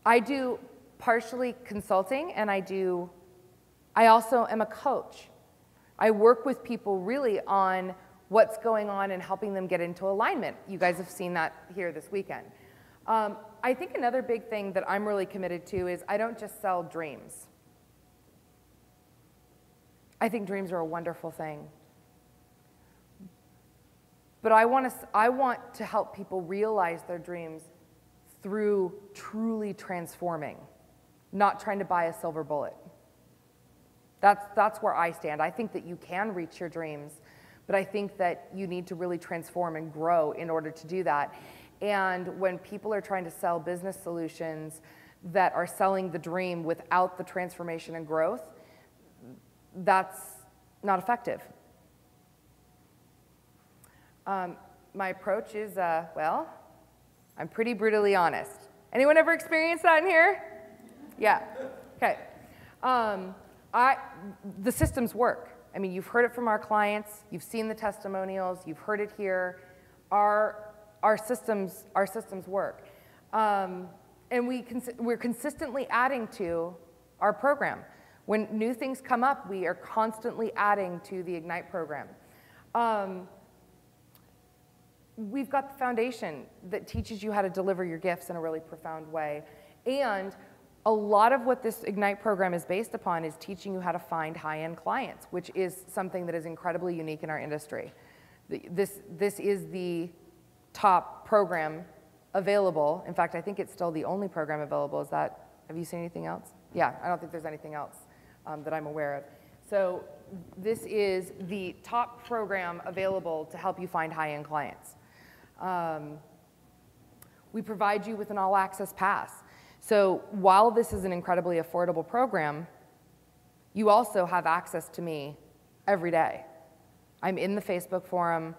I do partially consulting, and I also am a coach. I work with people really on what's going on and helping them get into alignment. You guys have seen that here this weekend. I think another big thing that I'm really committed to is I don't just sell dreams. I think dreams are a wonderful thing. But I want to help people realize their dreams through truly transforming, not trying to buy a silver bullet. That's where I stand. I think that you can reach your dreams, but I think that you need to really transform and grow in order to do that. And when people are trying to sell business solutions that are selling the dream without the transformation and growth, that's not effective. My approach is, well, I'm pretty brutally honest. Anyone ever experienced that in here? Yeah. Okay. The systems work. I mean, you've heard it from our clients, you've seen the testimonials, you've heard it here. Our systems work. And we're consistently adding to our program. When new things come up, we are constantly adding to the Ignite program. We've got the foundation that teaches you how to deliver your gifts in a really profound way. And a lot of what this Ignite program is based upon is teaching you how to find high-end clients, which is something that is incredibly unique in our industry. This is the top program available. In fact, I think it's still the only program available. Have you seen anything else? Yeah, I don't think there's anything else that I'm aware of. So this is the top program available to help you find high-end clients. We provide you with an all-access pass. So while this is an incredibly affordable program, you also have access to me every day. I'm in the Facebook forum.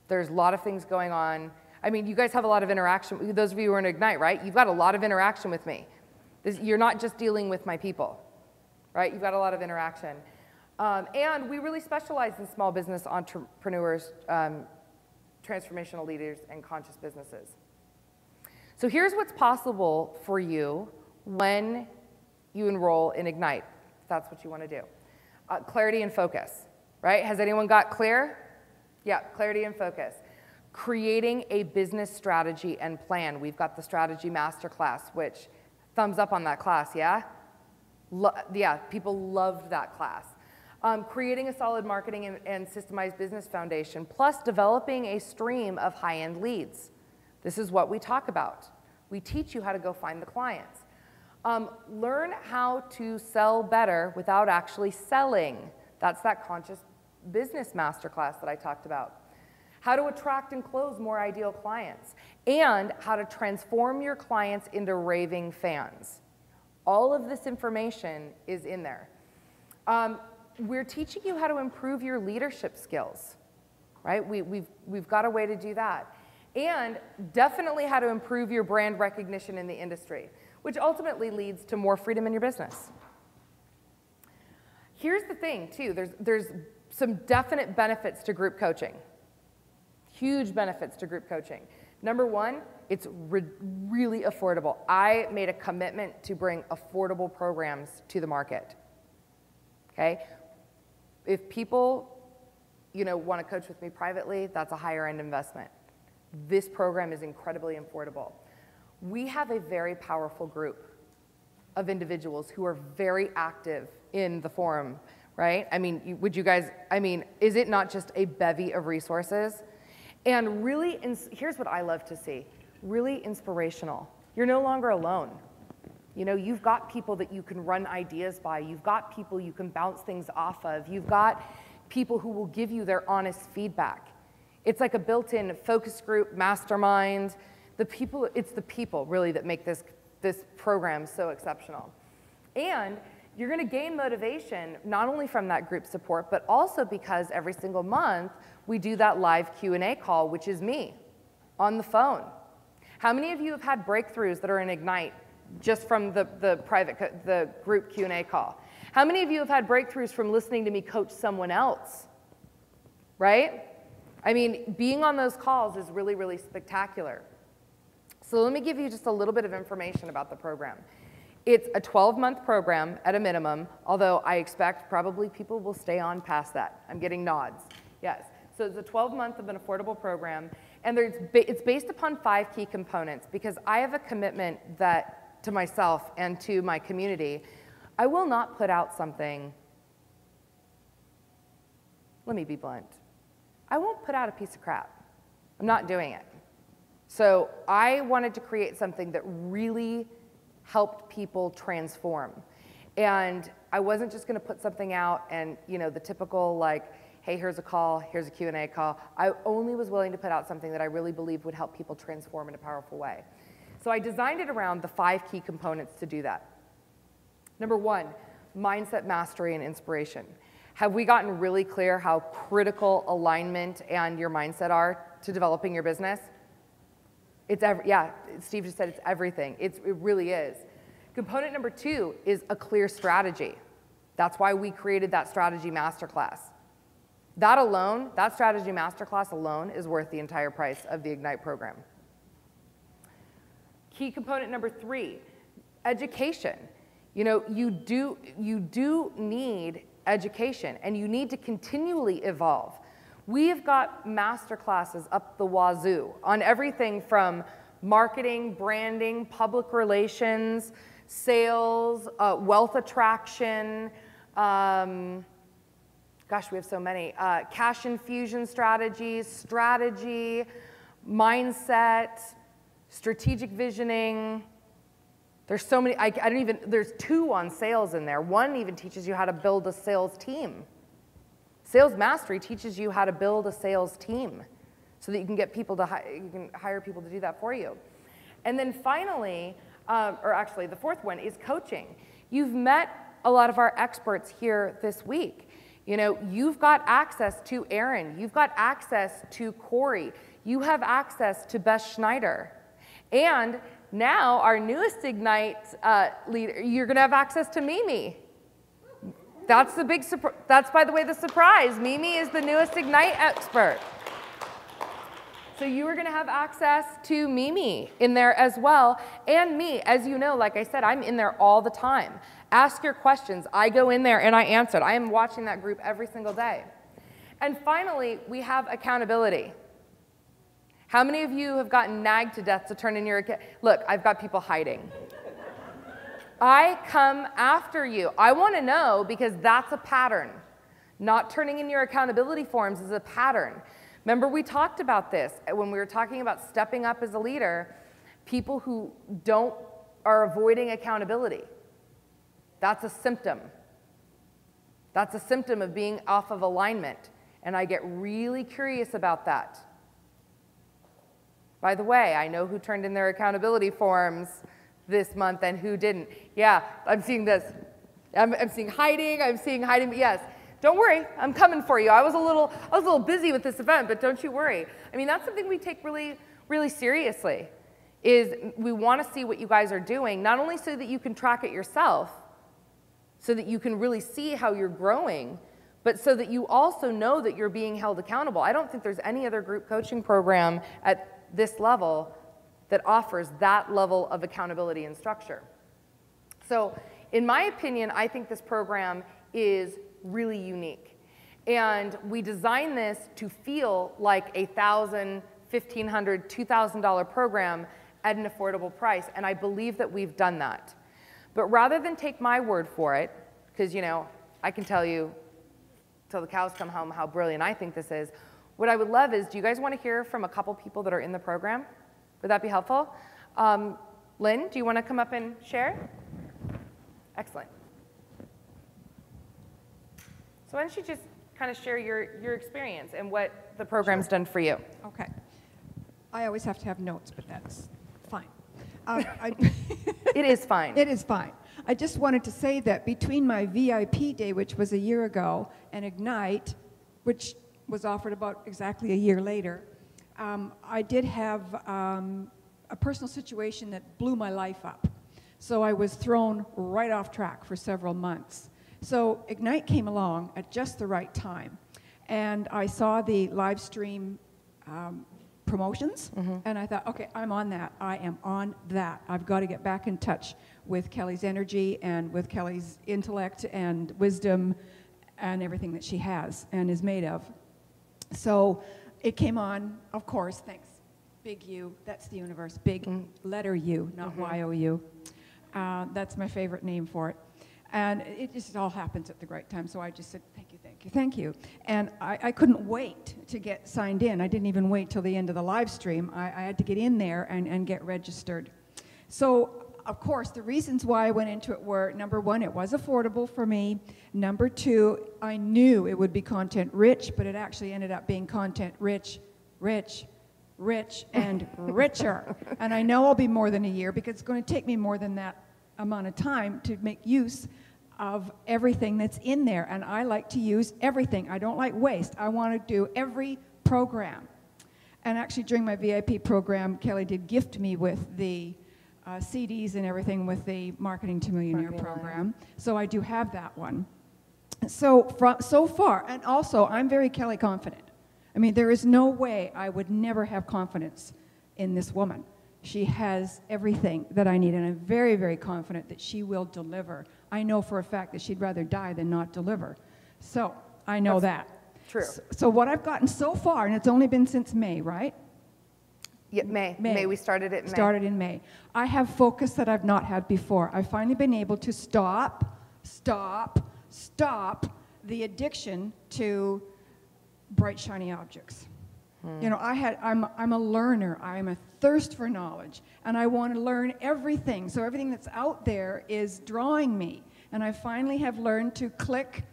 There's a lot of things going on. I mean, you guys have a lot of interaction. Those of you who are in Ignite, right? You've got a lot of interaction with me. You're not just dealing with my people, right? You've got a lot of interaction. And we really specialize in small business entrepreneurs, transformational leaders, and conscious businesses. So here's what's possible for you when you enroll in Ignite, if that's what you want to do. Clarity and focus, right? Has anyone got clear? Yeah, clarity and focus. Creating a business strategy and plan. We've got the strategy masterclass, which thumbs up on that class, yeah? Yeah, people loved that class. Creating a solid marketing and systemized business foundation, plus developing a stream of high-end leads. This is what we talk about. We teach you how to go find the clients. Learn how to sell better without actually selling. That's that conscious business masterclass that I talked about. How to attract and close more ideal clients, and how to transform your clients into raving fans. All of this information is in there. We're teaching you how to improve your leadership skills, right? We've got a way to do that. And definitely how to improve your brand recognition in the industry, which ultimately leads to more freedom in your business. Here's the thing, too. There's some definite benefits to group coaching. Huge benefits to group coaching. Number one, it's really affordable. I made a commitment to bring affordable programs to the market. Okay? If people, want to coach with me privately, that's a higher end investment. This program is incredibly affordable. We have a very powerful group of individuals who are very active in the forum, right? I mean, is it not just a bevy of resources? And really, here's what I love to see, really inspirational. You're no longer alone. You've got people that you can run ideas by. You've got people you can bounce things off of. You've got people who will give you their honest feedback. It's like a built-in focus group, mastermind. It's the people, really, that make this program so exceptional. And you're going to gain motivation not only from that group support, but also because every single month we do that live Q&A call, which is me on the phone. How many of you have had breakthroughs that are in Ignite just from the group Q&A call? How many of you have had breakthroughs from listening to me coach someone else? Right? I mean, being on those calls is really, really spectacular. So let me give you just a little bit of information about the program. It's a 12-month program at a minimum, although I expect probably people will stay on past that. I'm getting nods. Yes. So it's a 12-month of an affordable program, and it's based upon 5 key components, because I have a commitment to myself and to my community. I will not put out something, let me be blunt, I won't put out a piece of crap. I'm not doing it. So I wanted to create something that really helped people transform. And I wasn't just going to put something out and, the typical hey, here's a call, here's a Q&A call. I only was willing to put out something that I really believed would help people transform in a powerful way. So I designed it around the 5 key components to do that. Number 1, mindset mastery and inspiration. Have we gotten really clear how critical alignment and your mindset are to developing your business? Yeah, Steve just said it's everything. It really is. Component number 2 is a clear strategy. That's why we created that strategy masterclass. That alone, that strategy masterclass alone is worth the entire price of the Ignite program. Key component number 3, education. You do need education, and you need to continually evolve. We have got master classes up the wazoo on everything from marketing, branding, public relations, sales, wealth attraction, gosh, we have so many, cash infusion strategies, strategy, mindset, strategic visioning. There's so many, there's 2 on sales in there. 1 even teaches you how to build a sales team. Sales Mastery teaches you how to build a sales team so that you can get people you can hire people to do that for you. And then finally, or actually the 4th one is coaching. You've met a lot of our experts here this week. You've got access to Aaron. You've got access to Corey. You have access to Beth Schneider. And now our newest Ignite leader, you're going to have access to Mimi. That's the big surprise. That's, by the way, the surprise. Mimi is the newest Ignite expert. So you are going to have access to Mimi in there as well, and me. As you know, like I said, I'm in there all the time. Ask your questions. I go in there and I answer it. I am watching that group every single day. And finally, we have accountability. How many of you have gotten nagged to death to turn in your account? Look, I've got people hiding. I come after you. I want to know because that's a pattern. Not turning in your accountability forms is a pattern. Remember, we talked about this when we were talking about stepping up as a leader. People who are avoiding accountability. That's a symptom. That's a symptom of being off of alignment. And I get really curious about that. By the way, I know who turned in their accountability forms this month and who didn't. Yeah, I'm seeing this. I'm seeing hiding. I'm seeing hiding. But yes, don't worry. I'm coming for you. I was a little busy with this event, but don't you worry. I mean, that's something we take really, really seriously. Is we want to see what you guys are doing, not only so that you can track it yourself, so that you can really see how you're growing, but so that you also know that you're being held accountable. I don't think there's any other group coaching program at this level that offers that level of accountability and structure. So in my opinion, I think this program is really unique. And we designed this to feel like a $1,000, $1,500, $2,000 program at an affordable price, and I believe that we've done that. But rather than take my word for it, because I can tell you till the cows come home how brilliant I think this is, what I would love is, do you guys want to hear from a couple people that are in the program? Would that be helpful? Lynn, do you want to come up and share? Excellent. So why don't you just kind of share your experience and what the program's done for you? Okay. I always have to have notes, but that's fine. It is fine. It is fine. I just wanted to say that between my VIP day, which was a year ago, and Ignite, which was offered about exactly a year later, I did have a personal situation that blew my life up. So I was thrown right off track for several months. So Ignite came along at just the right time. And I saw the live stream promotions, and I thought, okay, I'm on that. I am on that. I've got to get back in touch with Kelly's energy and with Kelly's intellect and wisdom and everything that she has and is made of. So it came on, of course, thanks. Big U, that's the universe. Big letter U, not Y-O-U. That's my favorite name for it. And it just all happens at the right time. So I just said, thank you, thank you, thank you. And I couldn't wait to get signed in. I didn't even wait till the end of the live stream. I had to get in there and get registered. So, of course, the reasons why I went into it were, number one, it was affordable for me. Number two, I knew it would be content rich, but it actually ended up being content rich, and richer. And I know I'll be more than a year because it's going to take me more than that amount of time to make use of everything that's in there. And I like to use everything. I don't like waste. I want to do every program. And actually, during my VIP program, Kelly did gift me with the CDs and everything with the Marketing to Millionaire program. So I do have that one. So far, and also, I'm very Kelly confident. I mean, there is no way I would never have confidence in this woman. She has everything that I need, and I'm very, very confident that she will deliver. I know for a fact that she'd rather die than not deliver. So I know that. True. So what I've gotten so far, and it's only been since May, right? Yeah, May. We started it in May. Started in May. I have focus that I've not had before. I've finally been able to stop the addiction to bright, shiny objects. You know, I'm a learner. I'm a thirst for knowledge, and I want to learn everything. So everything that's out there is drawing me, and I finally have learned to click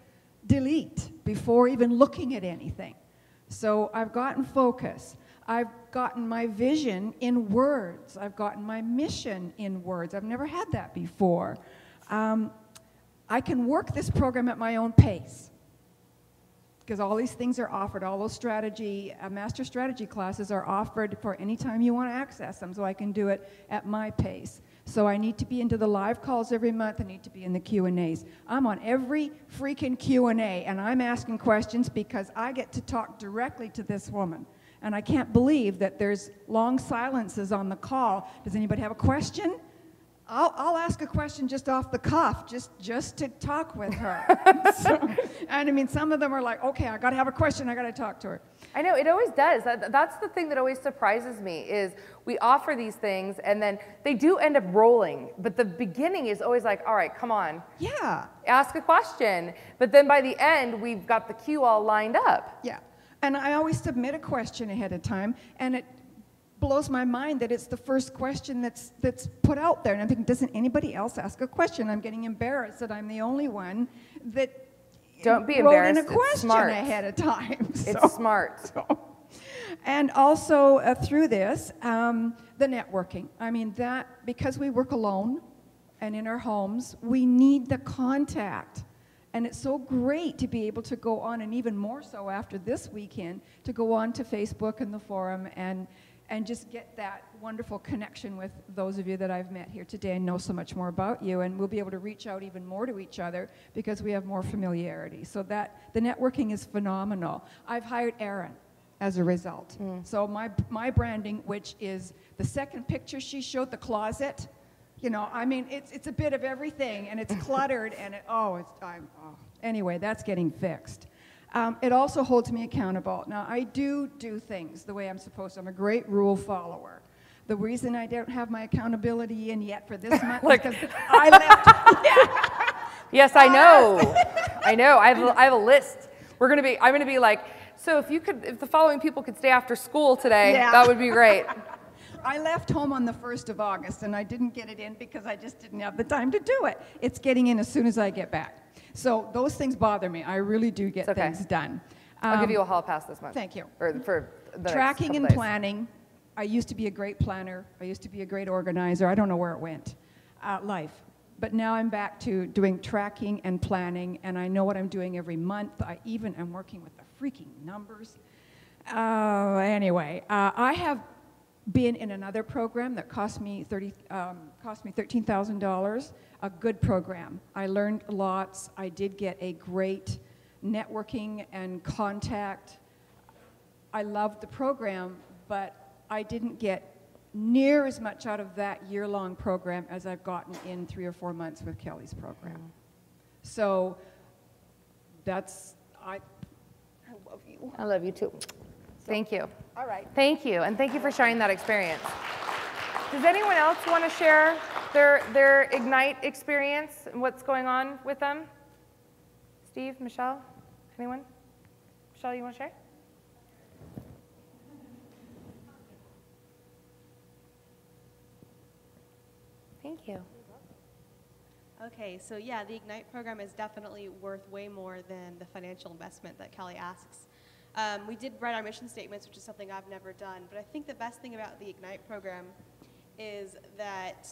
delete before even looking at anything. So I've gotten focus. I've gotten my vision in words. I've gotten my mission in words. I've never had that before. I can work this program at my own pace, because all these things are offered. All those master strategy classes are offered for any time you want to access them, so I can do it at my pace. So I need to be into the live calls every month. I need to be in the Q&As. I'm on every freaking Q&A, and I'm asking questions because I get to talk directly to this woman. And I can't believe that there's long silences on the call. Does anybody have a question? I'll ask a question just off the cuff, just to talk with her. And I mean, some of them are like, okay, I got to have a question, I got to talk to her. I know, it always does. That's the thing that always surprises me is we offer these things and then they do end up rolling. But the beginning is always like, all right, come on. Yeah. Ask a question. But then by the end, we've got the queue all lined up. Yeah. And I always submit a question ahead of time, and it blows my mind that it's the first question that's put out there. And I'm thinking, doesn't anybody else ask a question? I'm getting embarrassed that I'm the only one that Don't be wrote embarrassed. in a question It's smart. ahead of time. It's smart. And also through this, the networking. I mean, that, because we work alone and in our homes, we need the contact. And it's so great to be able to go on, and even more so after this weekend, to go on to Facebook and the forum and just get that wonderful connection with those of you that I've met here today and know so much more about you. And we'll be able to reach out even more to each other because we have more familiarity. So that the networking is phenomenal. I've hired Erin as a result. So my branding, which is the second picture she showed, the closet, you know, I mean, it's a bit of everything, and it's cluttered, and anyway, that's getting fixed. It also holds me accountable. Now, I do things the way I'm supposed to. I'm a great rule follower. The reason I don't have my accountability in yet for this month is because I left. Yes, I know. I know. I have a list. I'm gonna be like, so if the following people could stay after school today, that would be great. I left home on the 1st of August, and I didn't get it in because I just didn't have the time to do it. It's getting in as soon as I get back. So those things bother me. I really do get things done. I'll give you a hall pass this month. Thank you. Or for the Tracking next and couple days. planning. I used to be a great planner. I used to be a great organizer. I don't know where it went. Life. But now I'm back to doing tracking and planning, and I know what I'm doing every month. I even am working with the freaking numbers. Anyway, I have been in another program that cost me $13,000, a good program. I learned lots. I did get a great networking and contact. I loved the program, but I didn't get near as much out of that year-long program as I've gotten in 3 or 4 months with Kelly's program. So I love you. I love you too. Thank you. All right. Thank you, and thank you for sharing that experience. Does anyone else want to share their Ignite experience and what's going on with them? Steve, Michelle, anyone? Michelle, you want to share? Thank you. Okay, so yeah, the Ignite program is definitely worth way more than the financial investment that Kelly asks. We did write our mission statements, which is something I've never done, but I think the best thing about the Ignite program is that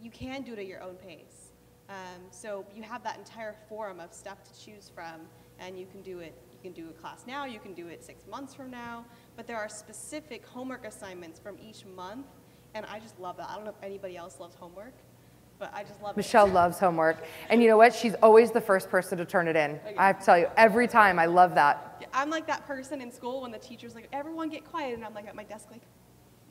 you can do it at your own pace. So you have that entire forum of stuff to choose from, and you can do it. You can do a class now, you can do it 6 months from now, but there are specific homework assignments from each month, and I just love that. I don't know if anybody else loves homework, but I just love it. Michelle loves homework, and you know what? She's always the first person to turn it in. Okay. I have to tell you, every time, I love that. I'm like that person in school when the teacher's like, everyone get quiet, and I'm like at my desk like,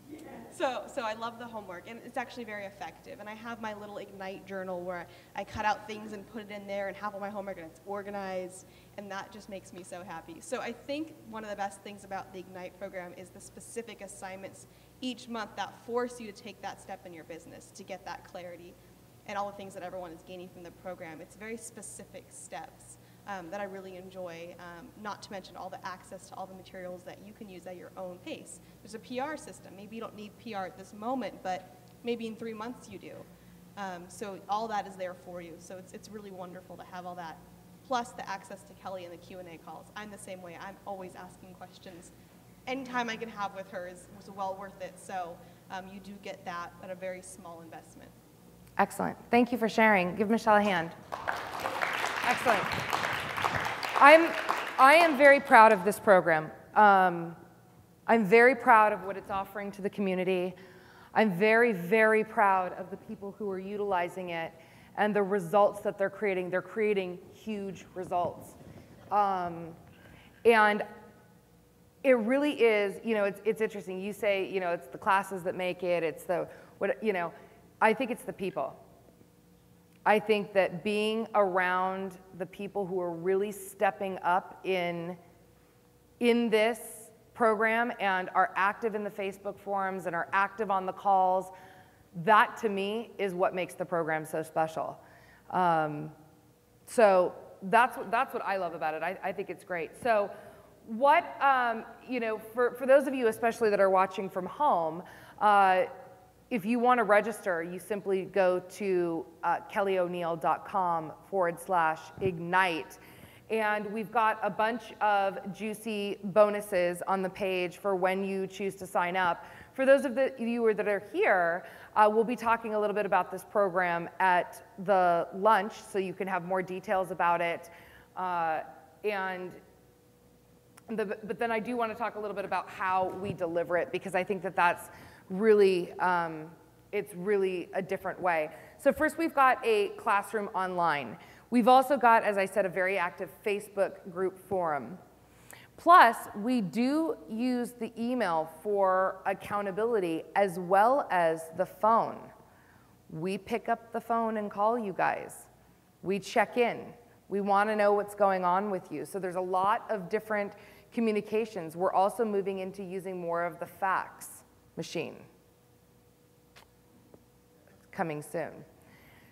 yeah. So I love the homework, and it's actually very effective. And I have my little Ignite journal where I cut out things and put it in there and have all my homework, and it's organized, and that just makes me so happy. So I think one of the best things about the Ignite program is the specific assignments each month that force you to take that step in your business to get that clarity and all the things that everyone is gaining from the program. It's very specific steps that I really enjoy, not to mention all the access to all the materials that you can use at your own pace. There's a PR system. Maybe you don't need PR at this moment, but maybe in 3 months you do. So all that is there for you. So it's really wonderful to have all that, plus the access to Kelly and the Q&A calls. I'm the same way. I'm always asking questions. Any time I can have with her is well worth it. So you do get that at a very small investment. Excellent. Thank you for sharing. Give Michelle a hand. Excellent. I am very proud of this program. I'm very proud of what it's offering to the community. I'm very, very proud of the people who are utilizing it and the results that they're creating. They're creating huge results. And it really is, you know, it's interesting. You say, you know, it's the classes that make it, it's the, what, you know, I think it's the people. I think that being around the people who are really stepping up in this program and are active in the Facebook forums and are active on the calls, that to me is what makes the program so special. So that's what I love about it. I think it's great. So what, you know, for those of you especially that are watching from home, if you want to register, you simply go to kellyoneil.com/ignite. And we've got a bunch of juicy bonuses on the page for when you choose to sign up. For those of you that are here, we'll be talking a little bit about this program at the lunch, so you can have more details about it. But then I do want to talk a little bit about how we deliver it, because I think that that's really, it's really a different way. So first we've got a classroom online. We've also got, as I said, a very active Facebook group forum. Plus, we do use the email for accountability as well as the phone. We pick up the phone and call you guys. We check in. We want to know what's going on with you. So there's a lot of different communications. We're also moving into using more of the fax machine. Coming soon.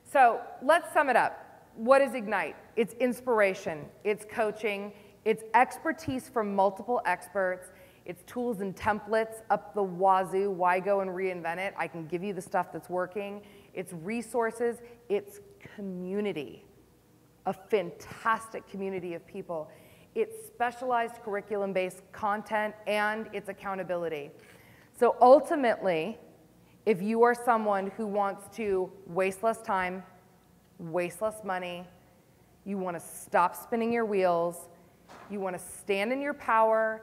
So let's sum it up. What is Ignite? It's inspiration, it's coaching, it's expertise from multiple experts, it's tools and templates up the wazoo. Why go and reinvent it? I can give you the stuff that's working. It's resources, it's community, a fantastic community of people. It's specialized curriculum-based content, and it's accountability. So ultimately, if you are someone who wants to waste less time, waste less money, you want to stop spinning your wheels, you want to stand in your power,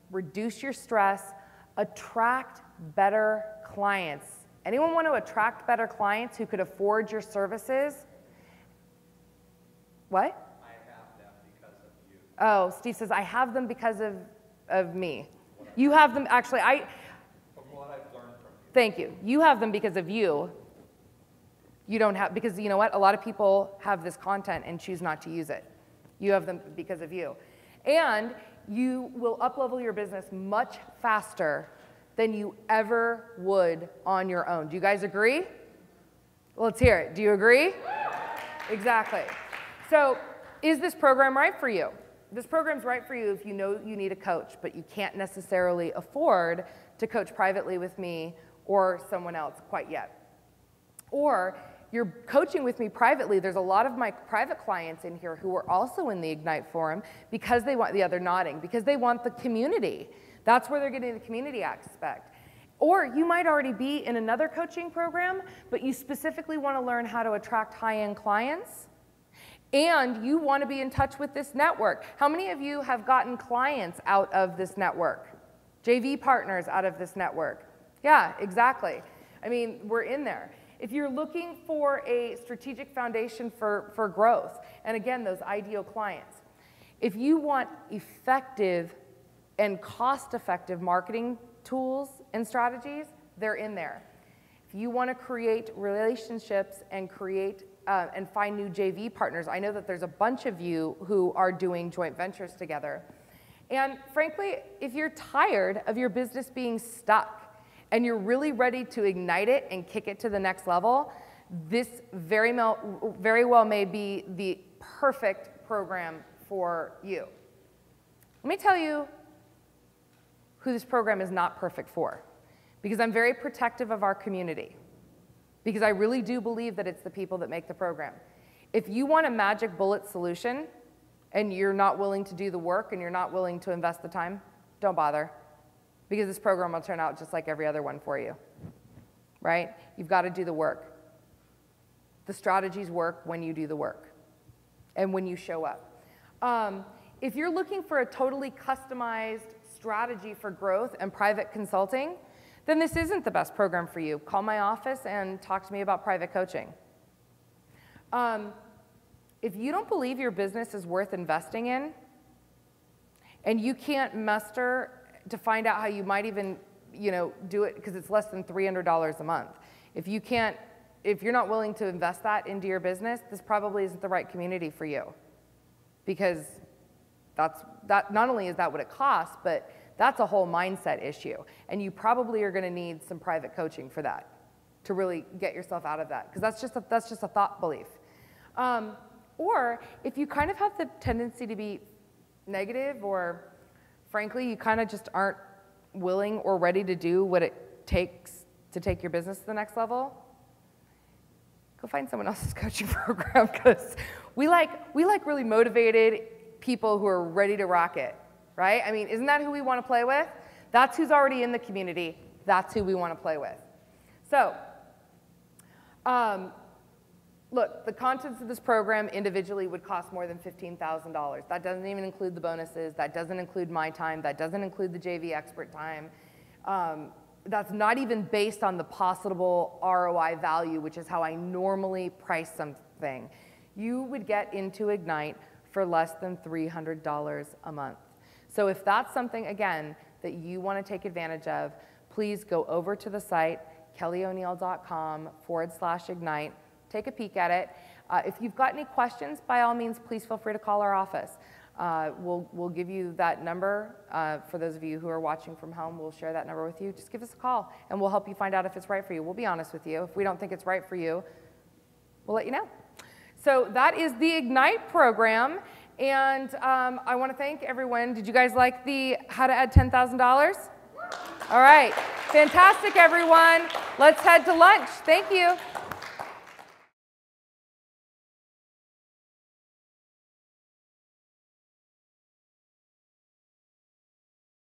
reduce your stress, attract better clients. Anyone want to attract better clients who could afford your services? What? I have them because of you. Oh, Steve says, I have them because of me. You have them, actually, From what I've learned from you. thank you. You have them because of you. You don't have, because you know what? A lot of people have this content and choose not to use it. You have them because of you. And you will up-level your business much faster than you ever would on your own. Do you guys agree? Well, let's hear it. Do you agree? Exactly. So is this program right for you? This program's right for you if you know you need a coach, but you can't necessarily afford to coach privately with me or someone else quite yet. Or you're coaching with me privately. There's a lot of my private clients in here who are also in the Ignite forum because they want, they're nodding, because they want the community. That's where they're getting the community aspect. Or you might already be in another coaching program, but you specifically want to learn how to attract high-end clients, and you want to be in touch with this network. How many of you have gotten clients out of this network? JV partners out of this network? Yeah, exactly. I mean, we're in there. If you're looking for a strategic foundation for growth, and again, those ideal clients, if you want effective and cost-effective marketing tools and strategies, they're in there. If you want to create relationships and create and find new JV partners, I know that there's a bunch of you who are doing joint ventures together. And frankly, if you're tired of your business being stuck and you're really ready to ignite it and kick it to the next level, this very well may be the perfect program for you. Let me tell you who this program is not perfect for, because I'm very protective of our community, because I really do believe that it's the people that make the program. If you want a magic bullet solution and you're not willing to do the work and you're not willing to invest the time, don't bother, because this program will turn out just like every other one for you, right? You've got to do the work. The strategies work when you do the work and when you show up. If you're looking for a totally customized strategy for growth and private consulting, then this isn't the best program for you. Call my office and talk to me about private coaching. If you don't believe your business is worth investing in, and you can't muster to find out how you might even, do it because it's less than $300 a month. If you can't if you're not willing to invest that into your business, this probably isn't the right community for you. Because that not only is that what it costs, but that's a whole mindset issue. And you probably are going to need some private coaching for that to really get yourself out of that. Because that's just a thought belief. Or if you kind of have the tendency to be negative, or frankly, you kind of just aren't willing or ready to do what it takes to take your business to the next level, go find someone else's coaching program, because we like really motivated people who are ready to rock it, right? I mean, isn't that who we want to play with? That's who's already in the community. That's who we want to play with. So, look, the contents of this program individually would cost more than $15,000. That doesn't even include the bonuses. That doesn't include my time. That doesn't include the JV expert time. That's not even based on the possible ROI value, which is how I normally price something. You would get into Ignite for less than $300 a month. So if that's something, again, that you want to take advantage of, please go over to the site, kellyoneal.com/ignite. Take a peek at it. If you've got any questions, by all means, please feel free to call our office. We'll give you that number. For those of you who are watching from home, we'll share that number with you. Just give us a call, and we'll help you find out if it's right for you. We'll be honest with you. If we don't think it's right for you, we'll let you know. So that is the Ignite program, and I want to thank everyone. Did you guys like the how to add $10,000? All right, fantastic, everyone. Let's head to lunch. Thank you.